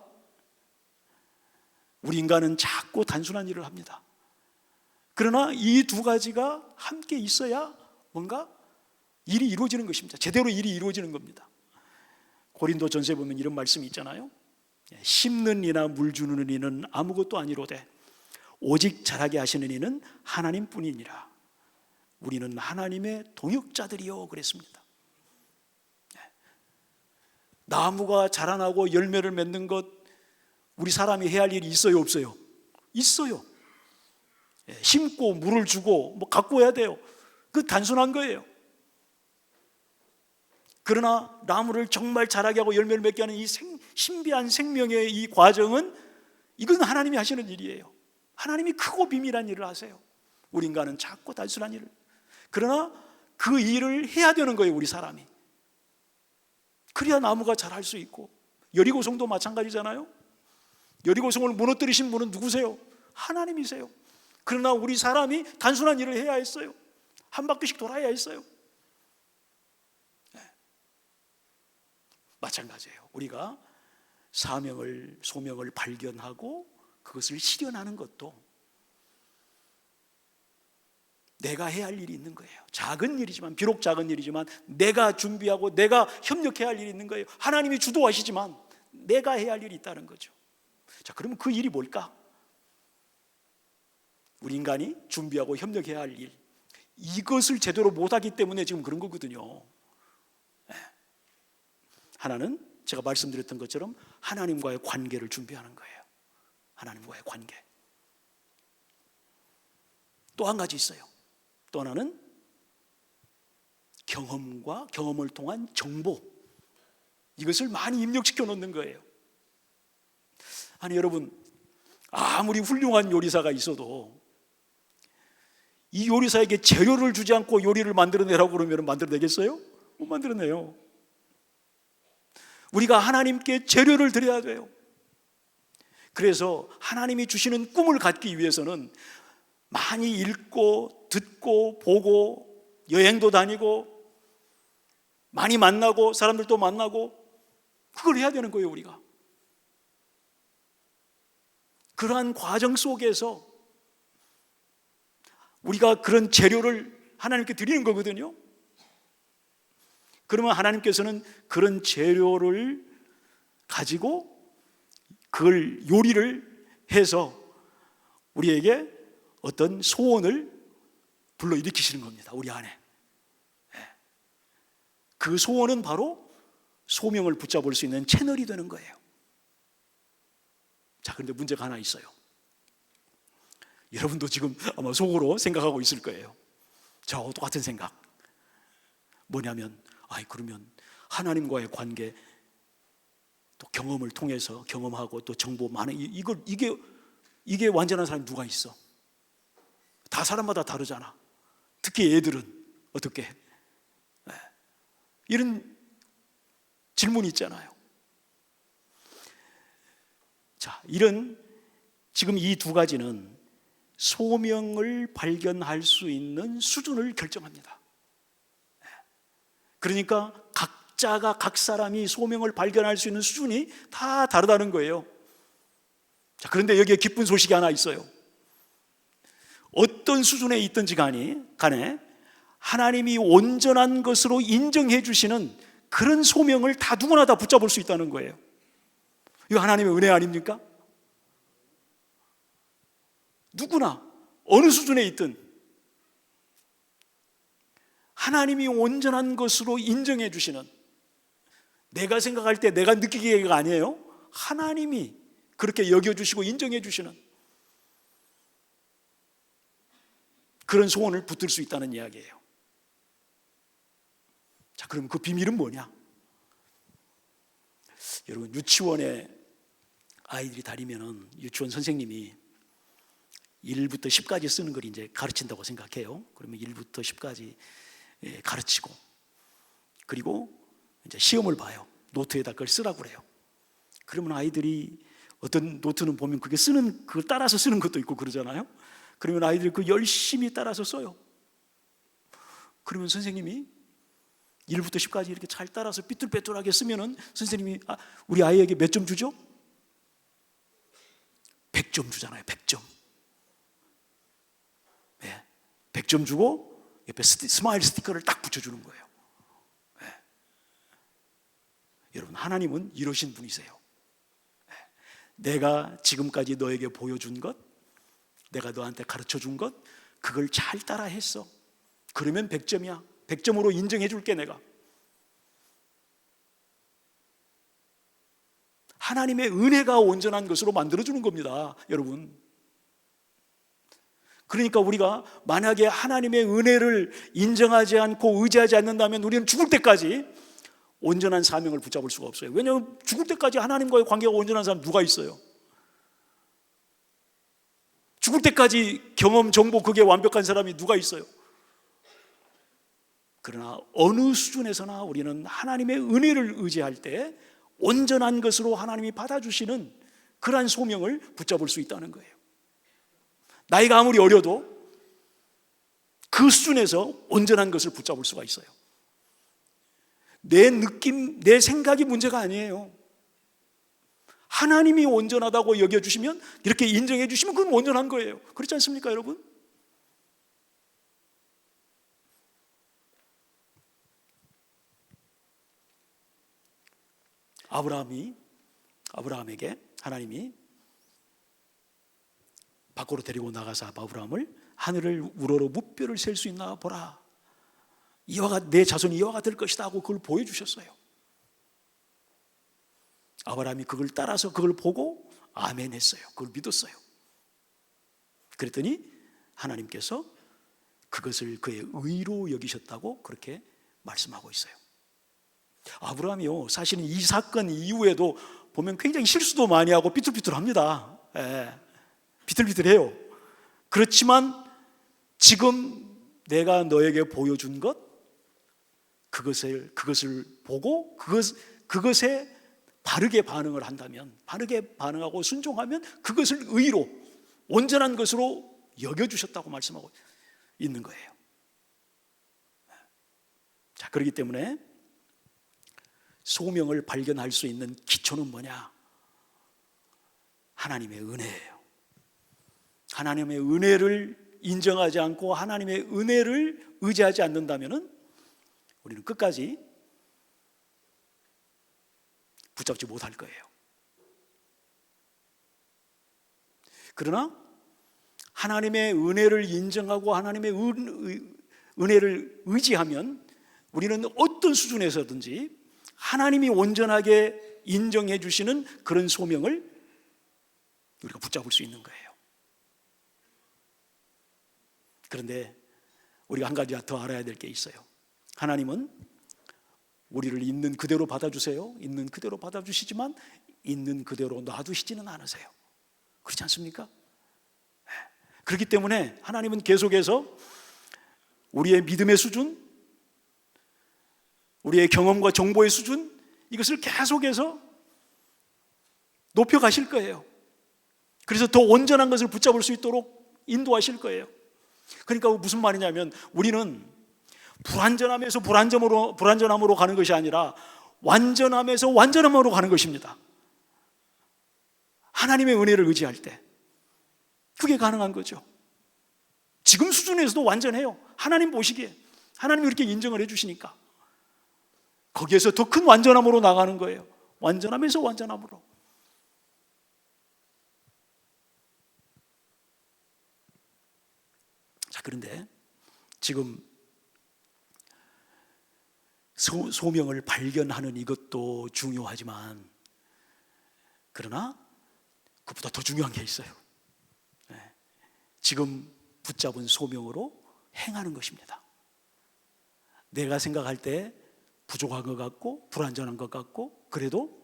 우리 인간은 작고 단순한 일을 합니다. 그러나 이 두 가지가 함께 있어야 뭔가 일이 이루어지는 것입니다. 제대로 일이 이루어지는 겁니다. 고린도전서에 보면 이런 말씀이 있잖아요. 심는 이나 물 주는 이는 아무것도 아니로되 오직 자라게 하시는 이는 하나님뿐이니라. 우리는 하나님의 동역자들이요, 그랬습니다. 나무가 자라나고 열매를 맺는 것, 우리 사람이 해야 할 일이 있어요, 없어요? 있어요. 심고 물을 주고 뭐 가꾸어야 돼요. 그 단순한 거예요. 그러나 나무를 정말 자라게 하고 열매를 맺게 하는 이 신비한 생명의 이 과정은, 이건 하나님이 하시는 일이에요. 하나님이 크고 비밀한 일을 하세요. 우리 인간은 작고 단순한 일을. 그러나 그 일을 해야 되는 거예요, 우리 사람이. 그래야 나무가 자랄 수 있고. 여리고성도 마찬가지잖아요. 여리고성을 무너뜨리신 분은 누구세요? 하나님이세요. 그러나 우리 사람이 단순한 일을 해야 했어요. 한 바퀴씩 돌아야 했어요. 마찬가지예요. 우리가 사명을, 소명을 발견하고 그것을 실현하는 것도 내가 해야 할 일이 있는 거예요. 작은 일이지만, 비록 작은 일이지만 내가 준비하고 내가 협력해야 할 일이 있는 거예요. 하나님이 주도하시지만 내가 해야 할 일이 있다는 거죠. 자, 그러면 그 일이 뭘까? 우리 인간이 준비하고 협력해야 할 일, 이것을 제대로 못하기 때문에 지금 그런 거거든요. 하나는 제가 말씀드렸던 것처럼 하나님과의 관계를 준비하는 거예요. 하나님과의 관계. 또 한 가지 있어요. 또 하나는 경험과 경험을 통한 정보. 이것을 많이 입력시켜 놓는 거예요. 아니 여러분, 아무리 훌륭한 요리사가 있어도 이 요리사에게 재료를 주지 않고 요리를 만들어내라고 그러면 만들어내겠어요? 못 만들어내요. 우리가 하나님께 재료를 드려야 돼요. 그래서 하나님이 주시는 꿈을 갖기 위해서는 많이 읽고 듣고 보고 여행도 다니고 많이 만나고 사람들도 만나고 그걸 해야 되는 거예요. 우리가 그러한 과정 속에서 우리가 그런 재료를 하나님께 드리는 거거든요. 그러면 하나님께서는 그런 재료를 가지고 그걸 요리를 해서 우리에게 어떤 소원을 불러일으키시는 겁니다. 우리 안에. 그 소원은 바로 소명을 붙잡을 수 있는 채널이 되는 거예요. 자, 그런데 문제가 하나 있어요. 여러분도 지금 아마 속으로 생각하고 있을 거예요. 저하고 똑같은 생각. 뭐냐면, 그러면 하나님과의 관계, 또 경험을 통해서 경험하고 또 정보 많은 이게 완전한 사람이 누가 있어? 다 사람마다 다르잖아. 특히 애들은 어떻게 해? 이런 질문이 있잖아요. 자, 이런 지금 이 두 가지는 소명을 발견할 수 있는 수준을 결정합니다. 그러니까 각자가 각 사람이 소명을 발견할 수 있는 수준이 다 다르다는 거예요. 자, 그런데 여기에 기쁜 소식이 하나 있어요. 어떤 수준에 있든지 간에 하나님이 온전한 것으로 인정해 주시는 그런 소명을 다 누구나 다 붙잡을 수 있다는 거예요. 이거 하나님의 은혜 아닙니까? 누구나 어느 수준에 있든 하나님이 온전한 것으로 인정해 주시는, 내가 생각할 때 내가 느끼기가 아니에요. 하나님이 그렇게 여겨주시고 인정해 주시는 그런 소원을 붙들 수 있다는 이야기예요. 자, 그럼 그 비밀은 뭐냐? 여러분, 유치원에 아이들이 다니면은 유치원 선생님이 1부터 10까지 쓰는 걸 이제 가르친다고 생각해요. 그러면 1부터 10까지 가르치고, 그리고 이제 시험을 봐요. 노트에다 그걸 쓰라고 그래요. 그러면 아이들이 어떤 노트는 보면 그걸 따라서 쓰는 것도 있고 그러잖아요. 그러면 아이들이 그 열심히 따라서 써요. 그러면 선생님이 1부터 10까지 이렇게 잘 따라서 삐뚤빼뚤하게 쓰면은 선생님이 우리 아이에게 몇 점 주죠? 100점 주잖아요. 100점. 네. 100점 주고 옆에 스마일 스티커를 딱 붙여주는 거예요. 네. 여러분, 하나님은 이러신 분이세요. 네. 내가 지금까지 너에게 보여준 것, 내가 너한테 가르쳐준 것, 그걸 잘 따라 했어. 그러면 100점이야. 100점으로 인정해 줄게 내가. 하나님의 은혜가 온전한 것으로 만들어주는 겁니다, 여러분. 그러니까 우리가 만약에 하나님의 은혜를 인정하지 않고 의지하지 않는다면 우리는 죽을 때까지 온전한 사명을 붙잡을 수가 없어요. 왜냐하면 죽을 때까지 하나님과의 관계가 온전한 사람 누가 있어요? 죽을 때까지 경험, 정보 그게 완벽한 사람이 누가 있어요? 그러나 어느 수준에서나 우리는 하나님의 은혜를 의지할 때 온전한 것으로 하나님이 받아주시는 그러한 소명을 붙잡을 수 있다는 거예요. 나이가 아무리 어려도 그 수준에서 온전한 것을 붙잡을 수가 있어요. 내 느낌, 내 생각이 문제가 아니에요. 하나님이 온전하다고 여겨주시면, 이렇게 인정해 주시면 그건 온전한 거예요. 그렇지 않습니까, 여러분? 아브라함에게 하나님이 밖으로 데리고 나가서 아브라함을 하늘을 우러러 무뼈를 셀 수 있나 보라. 내 자손이 이와가 될 것이다 하고 그걸 보여주셨어요. 아브라함이 그걸 따라서 그걸 보고 아멘 했어요. 그걸 믿었어요. 그랬더니 하나님께서 그것을 그의 의로 여기셨다고 그렇게 말씀하고 있어요. 아브라함이요, 사실은 이 사건 이후에도 보면 굉장히 실수도 많이 하고 삐뚤삐뚤합니다. 비틀비틀해요. 그렇지만 지금 내가 너에게 보여준 것, 그것을 보고 그것에 바르게 반응을 한다면, 바르게 반응하고 순종하면 그것을 의로, 온전한 것으로 여겨주셨다고 말씀하고 있는 거예요. 자, 그렇기 때문에 소명을 발견할 수 있는 기초는 뭐냐? 하나님의 은혜예요. 하나님의 은혜를 인정하지 않고 하나님의 은혜를 의지하지 않는다면 우리는 끝까지 붙잡지 못할 거예요. 그러나 하나님의 은혜를 인정하고 하나님의 은혜를 의지하면 우리는 어떤 수준에서든지 하나님이 온전하게 인정해 주시는 그런 소명을 우리가 붙잡을 수 있는 거예요. 그런데 우리가 한 가지 더 알아야 될 게 있어요. 하나님은 우리를 있는 그대로 받아주세요. 있는 그대로 받아주시지만 있는 그대로 놔두시지는 않으세요. 그렇지 않습니까? 그렇기 때문에 하나님은 계속해서 우리의 믿음의 수준, 우리의 경험과 정보의 수준, 이것을 계속해서 높여가실 거예요. 그래서 더 온전한 것을 붙잡을 수 있도록 인도하실 거예요. 그러니까 무슨 말이냐면 우리는 불완전함에서 불완전함으로 가는 것이 아니라 완전함에서 완전함으로 가는 것입니다. 하나님의 은혜를 의지할 때 그게 가능한 거죠. 지금 수준에서도 완전해요. 하나님 보시기에 하나님이 이렇게 인정을 해주시니까 거기에서 더 큰 완전함으로 나가는 거예요. 완전함에서 완전함으로. 자, 그런데 지금 소명을 발견하는 이것도 중요하지만 그러나 그보다 더 중요한 게 있어요. 지금 붙잡은 소명으로 행하는 것입니다. 내가 생각할 때 부족한 것 같고 불완전한 것 같고 그래도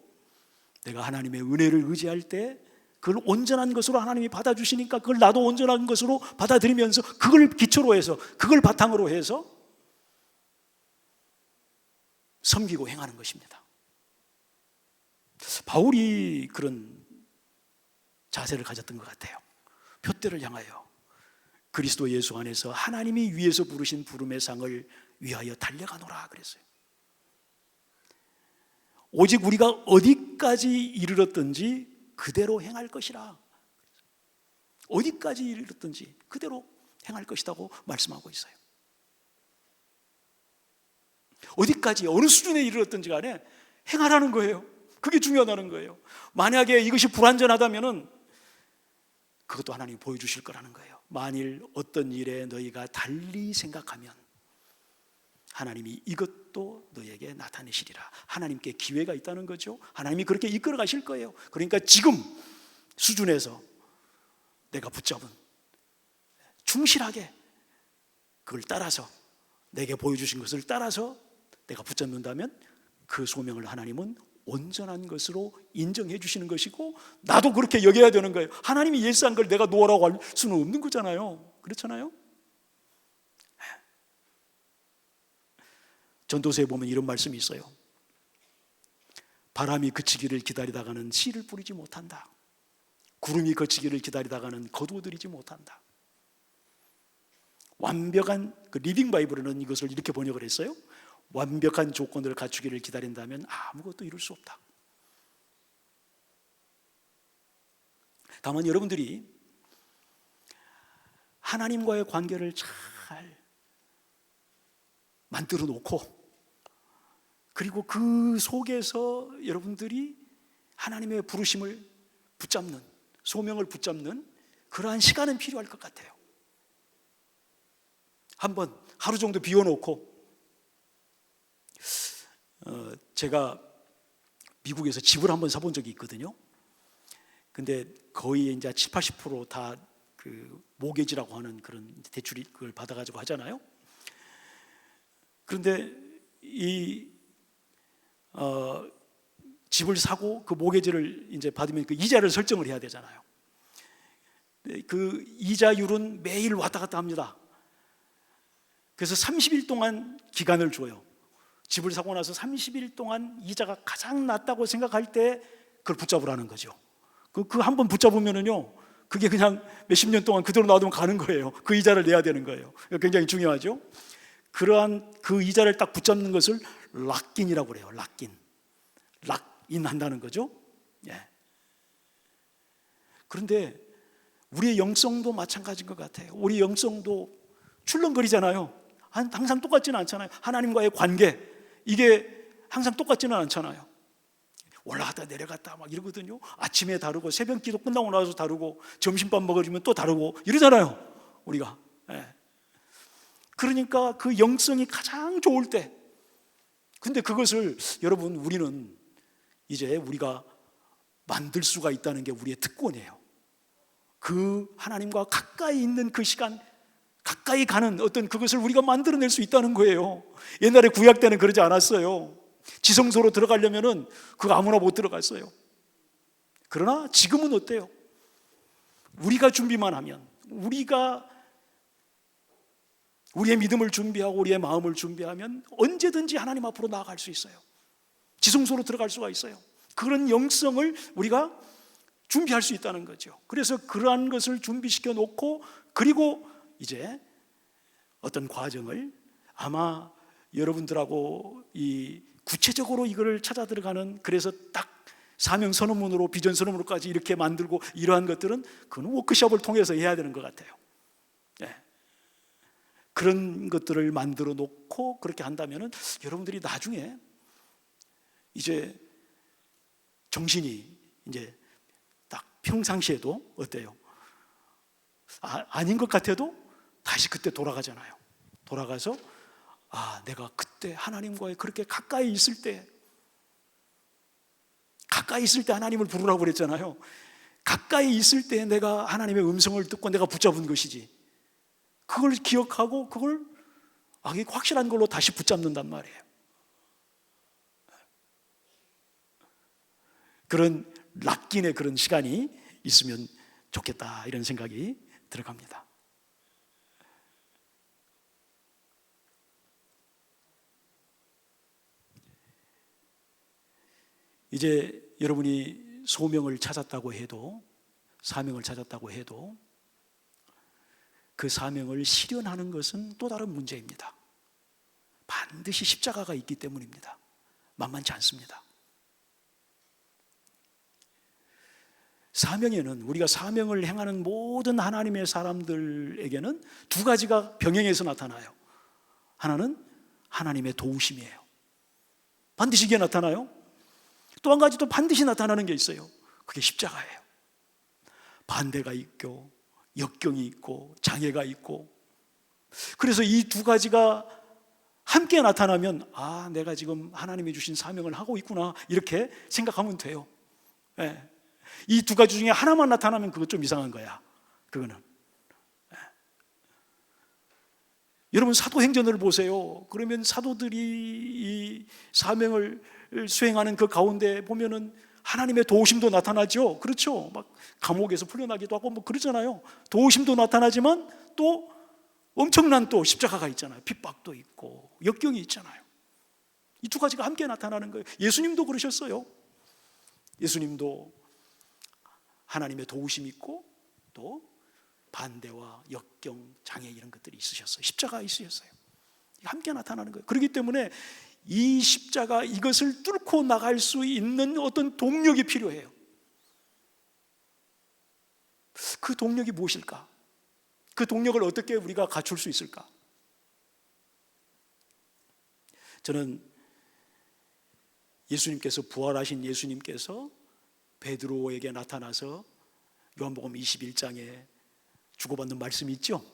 내가 하나님의 은혜를 의지할 때 그걸 온전한 것으로 하나님이 받아주시니까 그걸 나도 온전한 것으로 받아들이면서 그걸 기초로 해서 그걸 바탕으로 해서 섬기고 행하는 것입니다. 바울이 그런 자세를 가졌던 것 같아요. 표대를 향하여 그리스도 예수 안에서 하나님이 위에서 부르신 부름의 상을 위하여 달려가노라 그랬어요. 오직 우리가 어디까지 이르렀든지 그대로 행할 것이라. 어디까지 이르렀든지 그대로 행할 것이라고 말씀하고 있어요. 어디까지 어느 수준에 이르렀든지 간에 행하라는 거예요. 그게 중요하다는 거예요. 만약에 이것이 불완전하다면은 그것도 하나님이 보여주실 거라는 거예요. 만일 어떤 일에 너희가 달리 생각하면 하나님이 이것도 너에게 나타내시리라. 하나님께 기회가 있다는 거죠. 하나님이 그렇게 이끌어 가실 거예요. 그러니까 지금 수준에서 내가 붙잡은 충실하게 그걸 따라서 내게 보여주신 것을 따라서 내가 붙잡는다면 그 소명을 하나님은 온전한 것으로 인정해 주시는 것이고 나도 그렇게 여겨야 되는 거예요. 하나님이 예스한 걸 내가 노라고 할 수는 없는 거잖아요. 그렇잖아요. 전도서에 보면 이런 말씀이 있어요. 바람이 그치기를 기다리다가는 씨를 뿌리지 못한다. 구름이 그치기를 기다리다가는 거두어들이지 못한다. 완벽한 그 리빙 바이블에는 이것을 이렇게 번역을 했어요. 완벽한 조건을 갖추기를 기다린다면 아무것도 이룰 수 없다. 다만 여러분들이 하나님과의 관계를 잘 만들어 놓고 그리고 그 속에서 여러분들이 하나님의 부르심을 붙잡는, 소명을 붙잡는 그러한 시간은 필요할 것 같아요. 한번 하루 정도 비워놓고 제가 미국에서 집을 한번 사본 적이 있거든요. 근데 거의 이제 7, 80%다 그 모기지라고 하는 그런 대출을 그걸 받아가지고 하잖아요. 그런데 이 집을 사고 그 모기지를 이제 받으면 그 이자를 설정을 해야 되잖아요. 그 이자율은 매일 왔다 갔다 합니다. 그래서 30일 동안 기간을 줘요. 집을 사고 나서 30일 동안 이자가 가장 낮다고 생각할 때 그걸 붙잡으라는 거죠. 그 한 번 붙잡으면은요, 그게 그냥 몇십 년 동안 그대로 놔두면 가는 거예요. 그 이자를 내야 되는 거예요. 굉장히 중요하죠. 그러한 그 이자를 딱 붙잡는 것을 락인이라고 그래요. 락인 한다는 거죠. 예. 그런데 우리의 영성도 마찬가지인 것 같아요. 우리 영성도 출렁거리잖아요. 항상 똑같지는 않잖아요. 하나님과의 관계, 이게 항상 똑같지는 않잖아요. 올라갔다 내려갔다 막 이러거든요. 아침에 다르고 새벽 기도 끝나고 나서 다르고 점심밥 먹으면 또 다르고 이러잖아요, 우리가. 예. 그러니까 그 영성이 가장 좋을 때, 근데 그것을 여러분 우리는 이제 우리가 만들 수가 있다는 게 우리의 특권이에요. 그 하나님과 가까이 있는 그 시간, 가까이 가는 어떤 그것을 우리가 만들어낼 수 있다는 거예요. 옛날에 구약 때는 그러지 않았어요. 지성소로 들어가려면은 그거 아무나 못 들어갔어요. 그러나 지금은 어때요? 우리가 준비만 하면, 우리가 우리의 믿음을 준비하고 우리의 마음을 준비하면 언제든지 하나님 앞으로 나아갈 수 있어요. 지성소로 들어갈 수가 있어요. 그런 영성을 우리가 준비할 수 있다는 거죠. 그래서 그러한 것을 준비시켜 놓고, 그리고 이제 어떤 과정을 아마 여러분들하고 이 구체적으로 이거를 찾아 들어가는, 그래서 딱 사명 선언문으로 비전 선언문으로까지 이렇게 만들고 이러한 것들은 그건 워크숍을 통해서 해야 되는 것 같아요. 네. 그런 것들을 만들어 놓고 그렇게 한다면은 여러분들이 나중에 이제 정신이 이제 딱 평상시에도 어때요? 아닌 것 같아도 다시 그때 돌아가잖아요. 돌아가서 내가 그때 하나님과의 그렇게 가까이 있을 때 하나님을 부르라고 그랬잖아요. 가까이 있을 때 내가 하나님의 음성을 듣고 내가 붙잡은 것이지, 그걸 기억하고 그걸 확실한 걸로 다시 붙잡는단 말이에요. 그런 락긴의 그런 시간이 있으면 좋겠다, 이런 생각이 들어갑니다. 이제 여러분이 소명을 찾았다고 해도, 사명을 찾았다고 해도 그 사명을 실현하는 것은 또 다른 문제입니다. 반드시 십자가가 있기 때문입니다. 만만치 않습니다. 사명에는, 우리가 사명을 행하는 모든 하나님의 사람들에게는 두 가지가 병행해서 나타나요. 하나는 하나님의 도우심이에요. 반드시 이게 나타나요. 또 한 가지 또 반드시 나타나는 게 있어요. 그게 십자가예요. 반대가 있고 역경이 있고 장애가 있고, 그래서 이 두 가지가 함께 나타나면 내가 지금 하나님이 주신 사명을 하고 있구나, 이렇게 생각하면 돼요. 네. 이 두 가지 중에 하나만 나타나면 그거 좀 이상한 거야. 그거는. 네. 여러분 사도행전을 보세요. 그러면 사도들이 이 사명을 수행하는 그 가운데 보면은 하나님의 도우심도 나타나죠. 그렇죠. 막 감옥에서 풀려나기도 하고 뭐 그러잖아요. 도우심도 나타나지만 또 엄청난 또 십자가가 있잖아요. 핍박도 있고 역경이 있잖아요. 이 두 가지가 함께 나타나는 거예요. 예수님도 그러셨어요. 예수님도 하나님의 도우심이 있고 또 반대와 역경, 장애 이런 것들이 있으셨어요. 십자가 있으셨어요. 함께 나타나는 거예요. 그렇기 때문에 이 십자가, 이것을 뚫고 나갈 수 있는 어떤 동력이 필요해요. 그 동력이 무엇일까? 그 동력을 어떻게 우리가 갖출 수 있을까? 저는 예수님께서, 부활하신 예수님께서 베드로에게 나타나서 요한복음 21장에 주고받는 말씀이 있죠.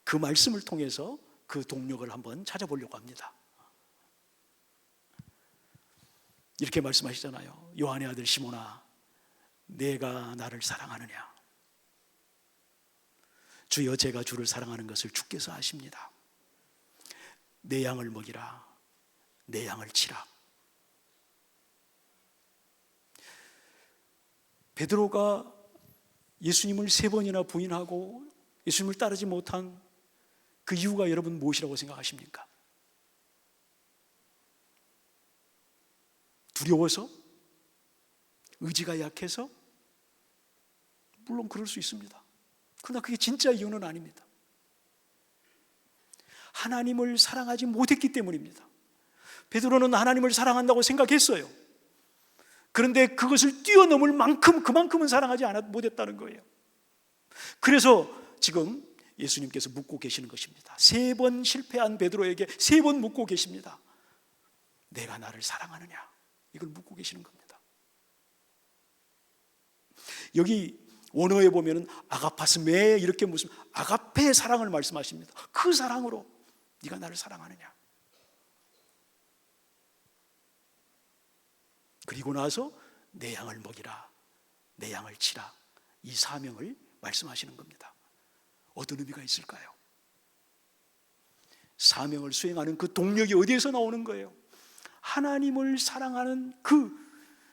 그 말씀을 통해서 그 동력을 한번 찾아보려고 합니다. 이렇게 말씀하시잖아요. 요한의 아들 시몬아, 내가 나를 사랑하느냐? 주여, 제가 주를 사랑하는 것을 주께서 아십니다. 내 양을 먹이라, 내 양을 치라. 베드로가 예수님을 3번이나 부인하고 예수님을 따르지 못한 그 이유가 여러분 무엇이라고 생각하십니까? 두려워서? 의지가 약해서? 물론 그럴 수 있습니다. 그러나 그게 진짜 이유는 아닙니다. 하나님을 사랑하지 못했기 때문입니다. 베드로는 하나님을 사랑한다고 생각했어요. 그런데 그것을 뛰어넘을 만큼 그만큼은 사랑하지 못했다는 거예요. 그래서 지금 예수님께서 묻고 계시는 것입니다. 3번 실패한 베드로에게 3번 묻고 계십니다. 내가 나를 사랑하느냐? 이걸 묻고 계시는 겁니다. 여기 원어에 보면은 아가파스메 이렇게 무슨 아가페의 사랑을 말씀하십니다. 그 사랑으로 네가 나를 사랑하느냐? 그리고 나서 내 양을 먹이라, 내 양을 치라, 이 사명을 말씀하시는 겁니다. 어떤 의미가 있을까요? 사명을 수행하는 그 동력이 어디에서 나오는 거예요? 하나님을 사랑하는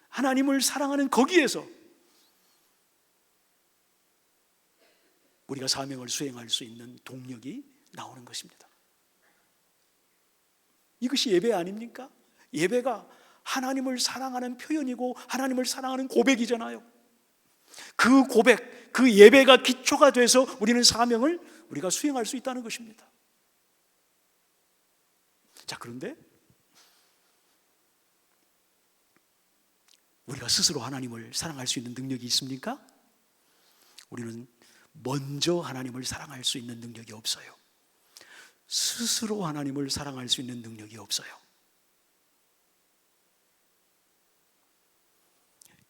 하나님을 사랑하는 거기에서 우리가 사명을 수행할 수 있는 동력이 나오는 것입니다. 이것이 예배 아닙니까? 예배가 하나님을 사랑하는 표현이고 하나님을 사랑하는 고백이잖아요. 그 고백, 그 예배가 기초가 돼서 우리는 사명을 우리가 수행할 수 있다는 것입니다. 자, 그런데 우리가 스스로 하나님을 사랑할 수 있는 능력이 있습니까? 우리는 먼저 하나님을 사랑할 수 있는 능력이 없어요. 스스로 하나님을 사랑할 수 있는 능력이 없어요.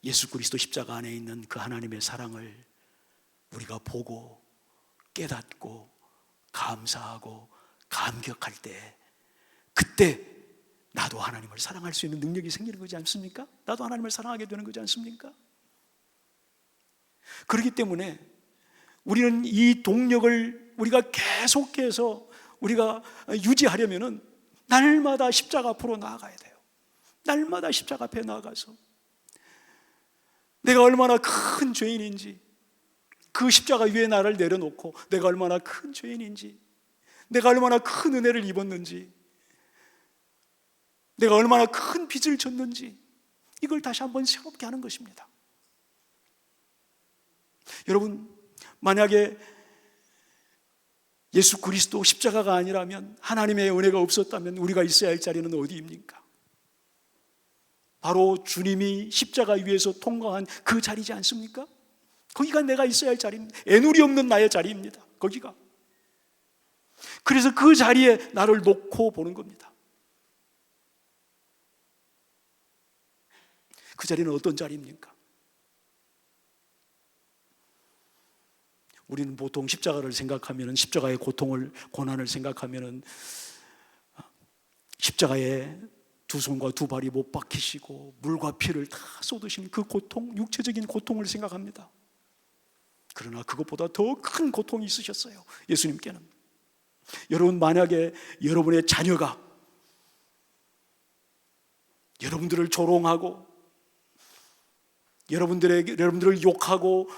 예수 그리스도 십자가 안에 있는 그 하나님의 사랑을 우리가 보고 깨닫고 감사하고 감격할 때, 그때 나도 하나님을 사랑할 수 있는 능력이 생기는 거지 않습니까? 나도 하나님을 사랑하게 되는 거지 않습니까? 그렇기 때문에 우리는 이 동력을 우리가 계속해서 우리가 유지하려면은 날마다 십자가 앞으로 나아가야 돼요. 날마다 십자가 앞에 나아가서 내가 얼마나 큰 죄인인지, 그 십자가 위에 나를 내려놓고 내가 얼마나 큰 죄인인지, 내가 얼마나 큰 은혜를 입었는지, 내가 얼마나 큰 빚을 졌는지, 이걸 다시 한번 새롭게 하는 것입니다. 여러분, 만약에 예수 그리스도 십자가가 아니라면, 하나님의 은혜가 없었다면 우리가 있어야 할 자리는 어디입니까? 바로 주님이 십자가 위에서 통과한 그 자리지 않습니까? 거기가 내가 있어야 할 자리입니다. 애누리 없는 나의 자리입니다. 거기가. 그래서 그 자리에 나를 놓고 보는 겁니다. 그 자리는 어떤 자리입니까? 우리는 보통 십자가를 생각하면, 십자가의 고통을, 고난을 생각하면 십자가에 두 손과 두 발이 못 박히시고 물과 피를 다 쏟으시는 그 고통, 육체적인 고통을 생각합니다. 그러나 그것보다 더 큰 고통이 있으셨어요, 예수님께는. 여러분, 만약에 여러분의 자녀가 여러분들을 조롱하고 여러분들을 욕하고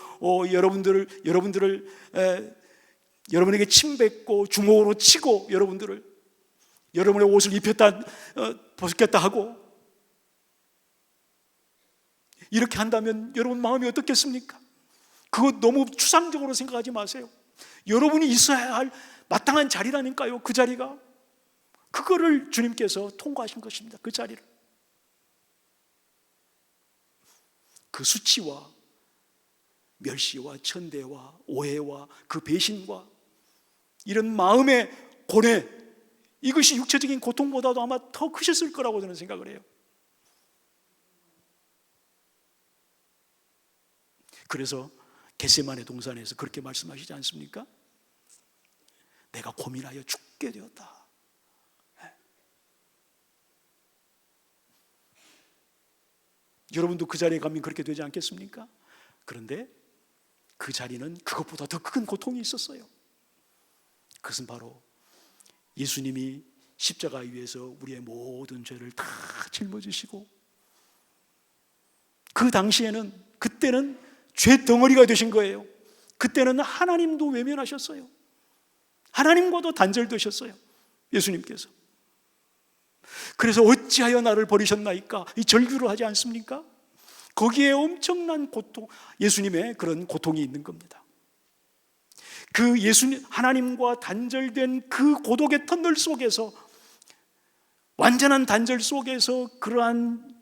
여러분에게 침뱉고 주먹으로 치고 여러분의 옷을 벗겼다 하고 이렇게 한다면 여러분 마음이 어떻겠습니까? 그거 너무 추상적으로 생각하지 마세요. 여러분이 있어야 할 마땅한 자리라니까요. 그 자리가, 그거를 주님께서 통과하신 것입니다. 그 자리를. 그 수치와 멸시와 천대와 오해와 그 배신과 이런 마음의 고뇌, 이것이 육체적인 고통보다도 아마 더 크셨을 거라고 저는 생각을 해요. 그래서 겟세마네 동산에서 그렇게 말씀하시지 않습니까? 내가 고민하여 죽게 되었다. 여러분도 그 자리에 가면 그렇게 되지 않겠습니까? 그런데 그 자리는 그것보다 더 큰 고통이 있었어요. 그것은 바로 예수님이 십자가 위에서 우리의 모든 죄를 다 짊어지시고, 그 당시에는, 그때는 죄 덩어리가 되신 거예요. 그때는 하나님도 외면하셨어요. 하나님과도 단절되셨어요, 예수님께서. 그래서 어찌하여 나를 버리셨나이까, 이 절규를 하지 않습니까? 거기에 엄청난 고통, 예수님의 그런 고통이 있는 겁니다. 그 예수님, 하나님과 단절된 그 고독의 터널 속에서, 완전한 단절 속에서 그러한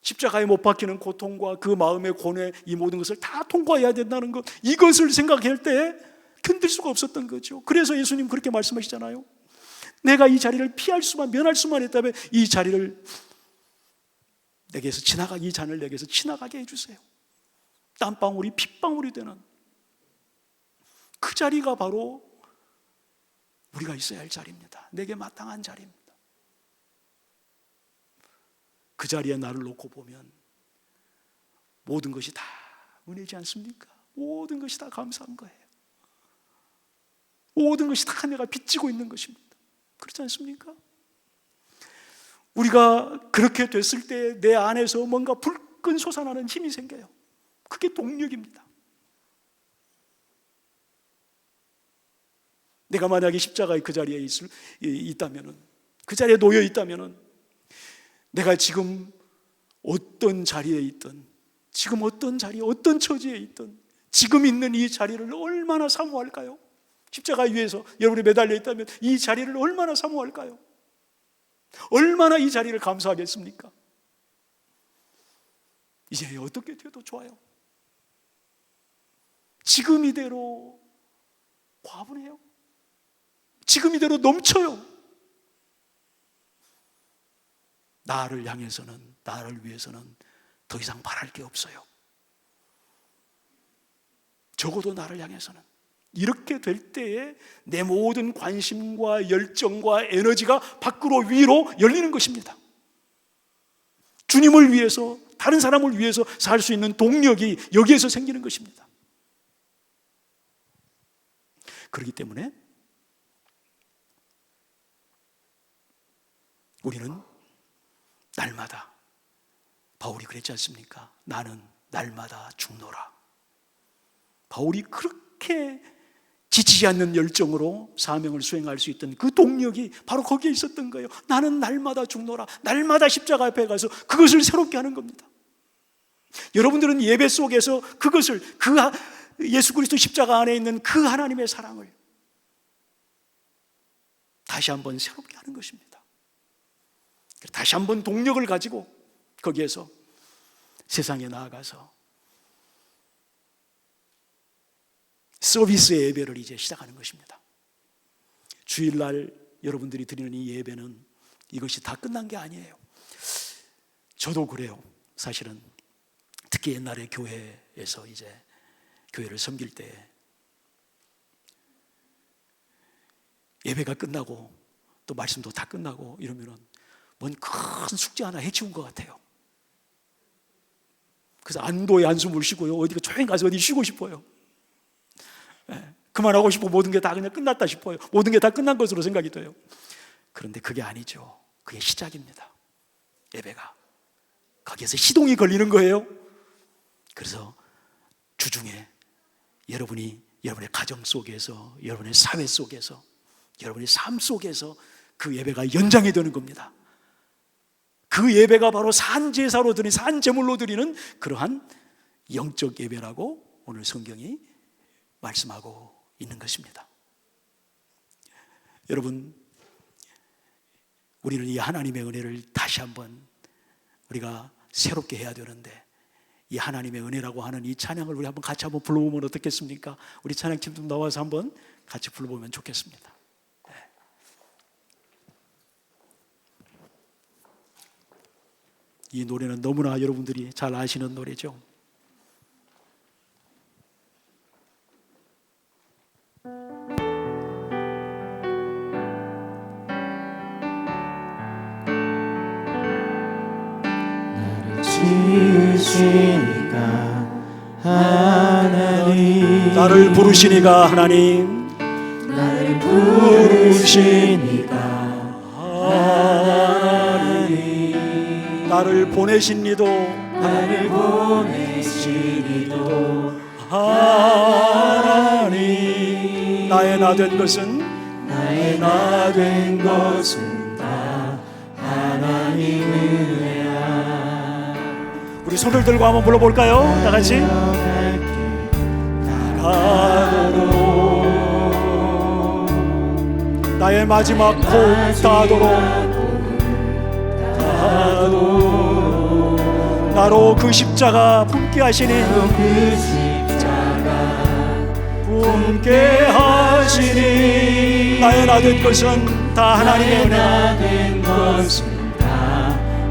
십자가에 못 박히는 고통과 그 마음의 고뇌, 이 모든 것을 다 통과해야 된다는 것, 이것을 생각할 때 견딜 수가 없었던 거죠. 그래서 예수님 그렇게 말씀하시잖아요. 내가 이 자리를 면할 수만 있다면 이 자리를 내게서 이 잔을 내게서 지나가게 해주세요. 땀방울이 핏방울이 되는 그 자리가 바로 우리가 있어야 할 자리입니다. 내게 마땅한 자리입니다. 그 자리에 나를 놓고 보면 모든 것이 다 은혜지 않습니까? 모든 것이 다 감사한 거예요. 모든 것이 다 내가 빚지고 있는 것입니다. 그렇지 않습니까? 우리가 그렇게 됐을 때 내 안에서 뭔가 불끈 솟아나는 힘이 생겨요. 그게 동력입니다. 내가 만약에 십자가의 그 자리에 있다면은, 그 자리에 놓여 있다면은, 내가 지금 어떤 자리에 있든, 지금 어떤 자리에, 어떤 처지에 있든, 지금 있는 이 자리를 얼마나 사모할까요? 십자가 위에서 여러분이 매달려 있다면 이 자리를 얼마나 사모할까요? 얼마나 이 자리를 감사하겠습니까? 이제 어떻게 돼도 좋아요. 지금 이대로 과분해요. 지금 이대로 넘쳐요. 나를 향해서는, 나를 위해서는 더 이상 바랄 게 없어요. 적어도 나를 향해서는. 이렇게 될 때에 내 모든 관심과 열정과 에너지가 밖으로 위로 열리는 것입니다. 주님을 위해서, 다른 사람을 위해서 살 수 있는 동력이 여기에서 생기는 것입니다. 그렇기 때문에 우리는 날마다, 바울이 그랬지 않습니까? 나는 날마다 죽노라. 바울이 그렇게 지치지 않는 열정으로 사명을 수행할 수 있던 그 동력이 바로 거기에 있었던 거예요. 나는 날마다 죽노라. 날마다 십자가 앞에 가서 그것을 새롭게 하는 겁니다. 여러분들은 예배 속에서 그것을, 예수 그리스도 십자가 안에 있는 그 하나님의 사랑을 다시 한번 새롭게 하는 것입니다. 다시 한번 동력을 가지고 거기에서 세상에 나아가서 서비스 예배를 이제 시작하는 것입니다. 주일날 여러분들이 드리는 이 예배는 이것이 다 끝난 게 아니에요. 저도 그래요. 사실은 특히 옛날에 교회에서 이제 교회를 섬길 때 예배가 끝나고 또 말씀도 다 끝나고 이러면은 뭔 큰 숙제 하나 해치운 것 같아요. 그래서 안도의 한숨을 쉬고요. 어디가 조용히 가서 어디 쉬고 싶어요. 그만하고 싶고 모든 게 다 그냥 끝났다 싶어요. 모든 게 다 끝난 것으로 생각이 돼요. 그런데 그게 아니죠. 그게 시작입니다. 예배가 거기에서 시동이 걸리는 거예요. 그래서 주중에 여러분의 가정 속에서, 여러분의 사회 속에서, 여러분의 삶 속에서 그 예배가 연장이 되는 겁니다. 그 예배가 바로 산제사로 드리는, 산제물로 드리는 그러한 영적 예배라고 오늘 성경이 말씀하고 있는 것입니다. 여러분, 우리는 이 하나님의 은혜를 다시 한번 우리가 새롭게 해야 되는데, 이 하나님의 은혜라고 하는 이 찬양을 우리 한번 같이 한번 불러보면 어떻겠습니까? 우리 찬양팀 좀 나와서 한번 같이 불러보면 좋겠습니다. 이 노래는 너무나 여러분들이 잘 아시는 노래죠. 지으시니까 하나님 나를 부르시니가 하나님 나를 부르시니까 하나님 나를 보내신 이도 나를 보내시니도 하나님 나의 나 된 것은 나의 나 된 것은 다 하나님 은혜야 우리 손을 들고 한번 불러볼까요? 다 같이 가도록 나의 마지막 호흡 다하도록 나로 그 십자가 품게 하시니 그 십자가 품게 하시니 나의 나 된 것은 다 하나님의 은혜 나 된 것은 다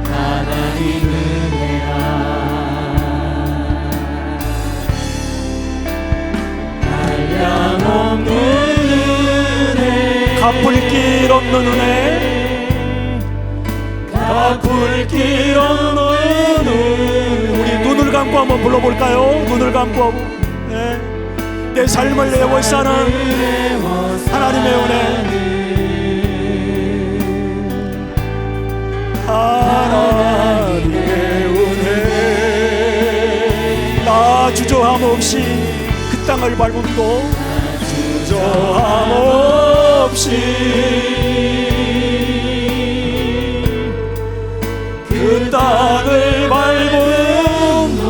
하나님 은혜야 한량없는 은혜 갚을 길 없는 은혜 갚을 길 없는 우리 눈을 감고 한번 불러볼까요? 눈을 감고 네. 내 삶을 애워싸는 하나님의 은혜 하나님의 은혜 나 주저함 없이 그 땅을 밟음도 주저함 없이 그 땅을 밟음도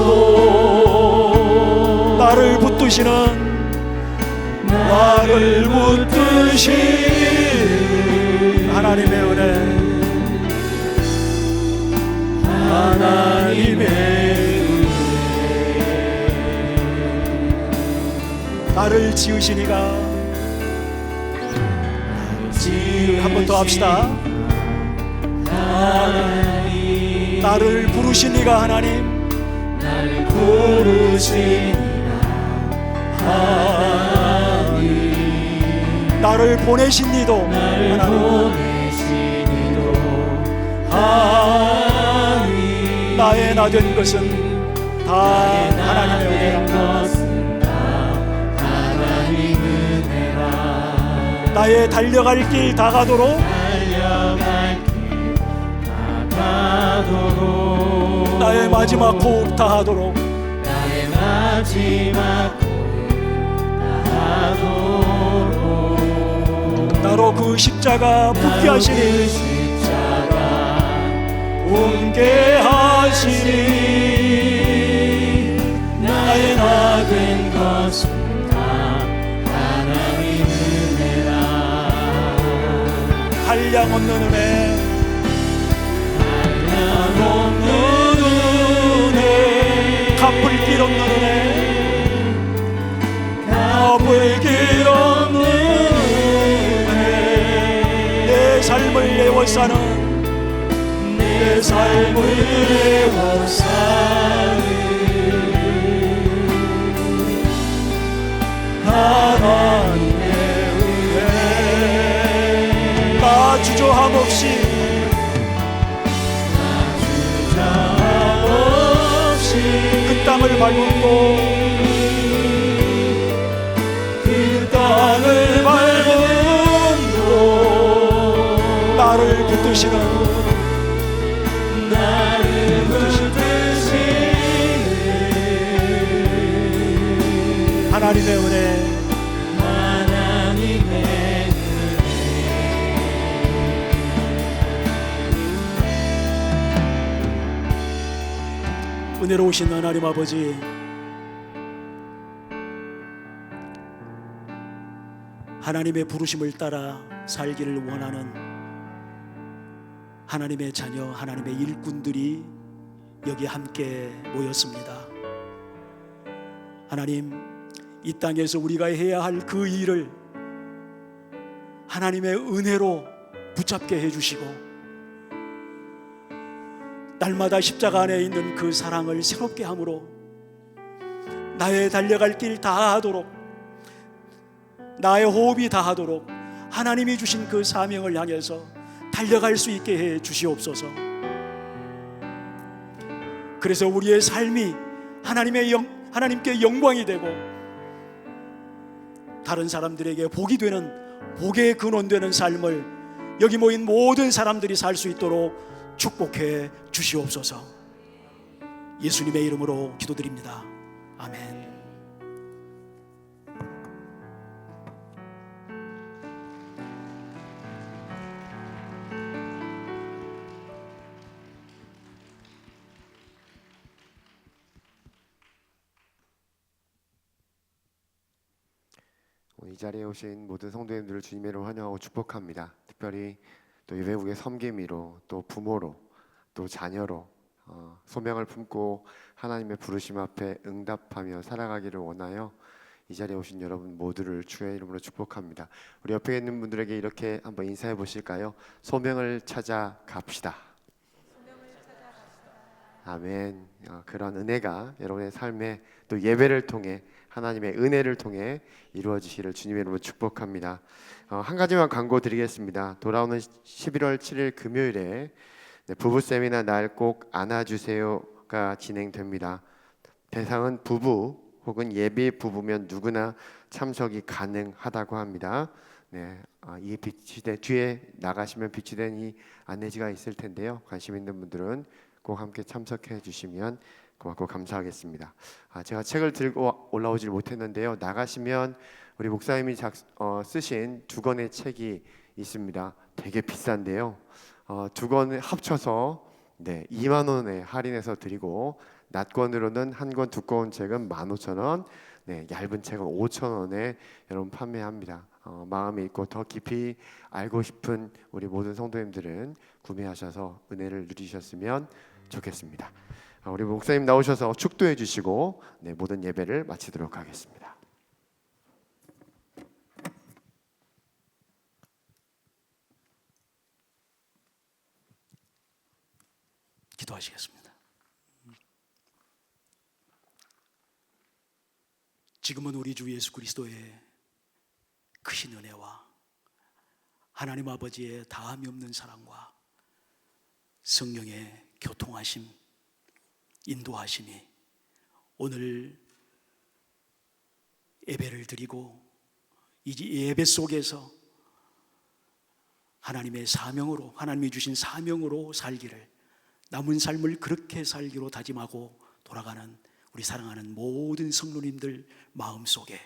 나를 붙드시는 나를 붙드시는 하나님의 은혜 하나님의 나를 지으시니가 한 번 더 합시다. 하나님 나를 부르시니가 하나님 나를 부르시니가 하나님 나를 보내시니도 나를 하나님 보내시니도 하나님 나의 나 된 것은 다 하나님의 은혜라 하나님 은혜라 나의 달려갈 길 다 가도록 달려갈 길 다가도록 나의 마지막 호흡 다 하도록 나의 마지막 호흡 다하도록 나로 그 십자가 붙게 하시니 그 십자가 옮게 하시니 나의 나 된 것은 다 하나님 은혜라 한량 없는 은혜 한량없는 은혜 갚을 길 없는 은혜 갚을 길 없는 은혜 내 삶을 애워싸는 내 삶을 애워싸는 하나님의 은혜 나 주저함 없이 그 땅을 밟음도 그 땅을 밟음도 나를 붙드시는 나를 붙드시는 하나님의 은혜 하나님의 은혜로우신 하나님 아버지 하나님의 부르심을 따라 살기를 원하는 하나님의 자녀 하나님의 일꾼들이 여기 함께 모였습니다. 하나님 이 땅에서 우리가 해야 할 그 일을 하나님의 은혜로 붙잡게 해주시고 날마다 십자가 안에 있는 그 사랑을 새롭게 함으로 나의 달려갈 길 다하도록 나의 호흡이 다하도록 하나님이 주신 그 사명을 향해서 달려갈 수 있게 해 주시옵소서. 그래서 우리의 삶이 하나님의 하나님께 영광이 되고 다른 사람들에게 복이 되는, 복의 근원되는 삶을 여기 모인 모든 사람들이 살 수 있도록 축복해 주시옵소서. 예수님의 이름으로 기도드립니다. 아멘. 이 자리에 오신 모든 성도님들을 주님의 이름으로 환영하고 축복합니다. 특별히 또 예배국의 섬김이로, 또 부모로, 또 자녀로 소명을 품고 하나님의 부르심 앞에 응답하며 살아가기를 원하여 이 자리에 오신 여러분 모두를 주의 이름으로 축복합니다. 우리 옆에 있는 분들에게 이렇게 한번 인사해 보실까요? 소명을 찾아 갑시다. 아멘. 그런 은혜가 여러분의 삶에 또 예배를 통해, 하나님의 은혜를 통해 이루어지시를 주님의 이름으로 축복합니다. 한 가지만 광고 드리겠습니다. 돌아오는 11월 7일 금요일에 부부 세미나 날 꼭 안아주세요가 진행됩니다. 대상은 부부 혹은 예비 부부면 누구나 참석이 가능하다고 합니다. 이 비치된 뒤에 나가시면 비치된 이 안내지가 있을 텐데요. 관심 있는 분들은 꼭 함께 참석해 주시면 고맙고 감사하겠습니다. 제가 책을 들고 올라오질 못했는데요. 나가시면 우리 목사님이 쓰신 2권의 책이 있습니다. 되게 비싼데요. 2권 합쳐서 2만 원에 할인해서 드리고, 낫권으로는 한 권 두꺼운 책은 15,000원, 얇은 책은 5,000원에 여러분 판매합니다. 마음이 있고 더 깊이 알고 싶은 우리 모든 성도님들은 구매하셔서 은혜를 누리셨으면 좋겠습니다. 우리 목사님 나오셔서 축도해 주시고 모든 예배를 마치도록 하겠습니다. 기도하시겠습니다. 지금은 우리 주 예수 그리스도의 크신 은혜와 하나님 아버지의 다함이 없는 사랑과 성령의 교통하심, 인도하심이 오늘 예배를 드리고 이 예배 속에서 하나님의 사명으로, 하나님이 주신 사명으로 살기를, 남은 삶을 그렇게 살기로 다짐하고 돌아가는 우리 사랑하는 모든 성도님들 마음속에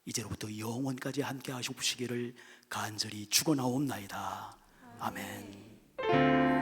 이제로부터 영원까지 함께 하시기를 간절히 축원하옵나이다. 아멘.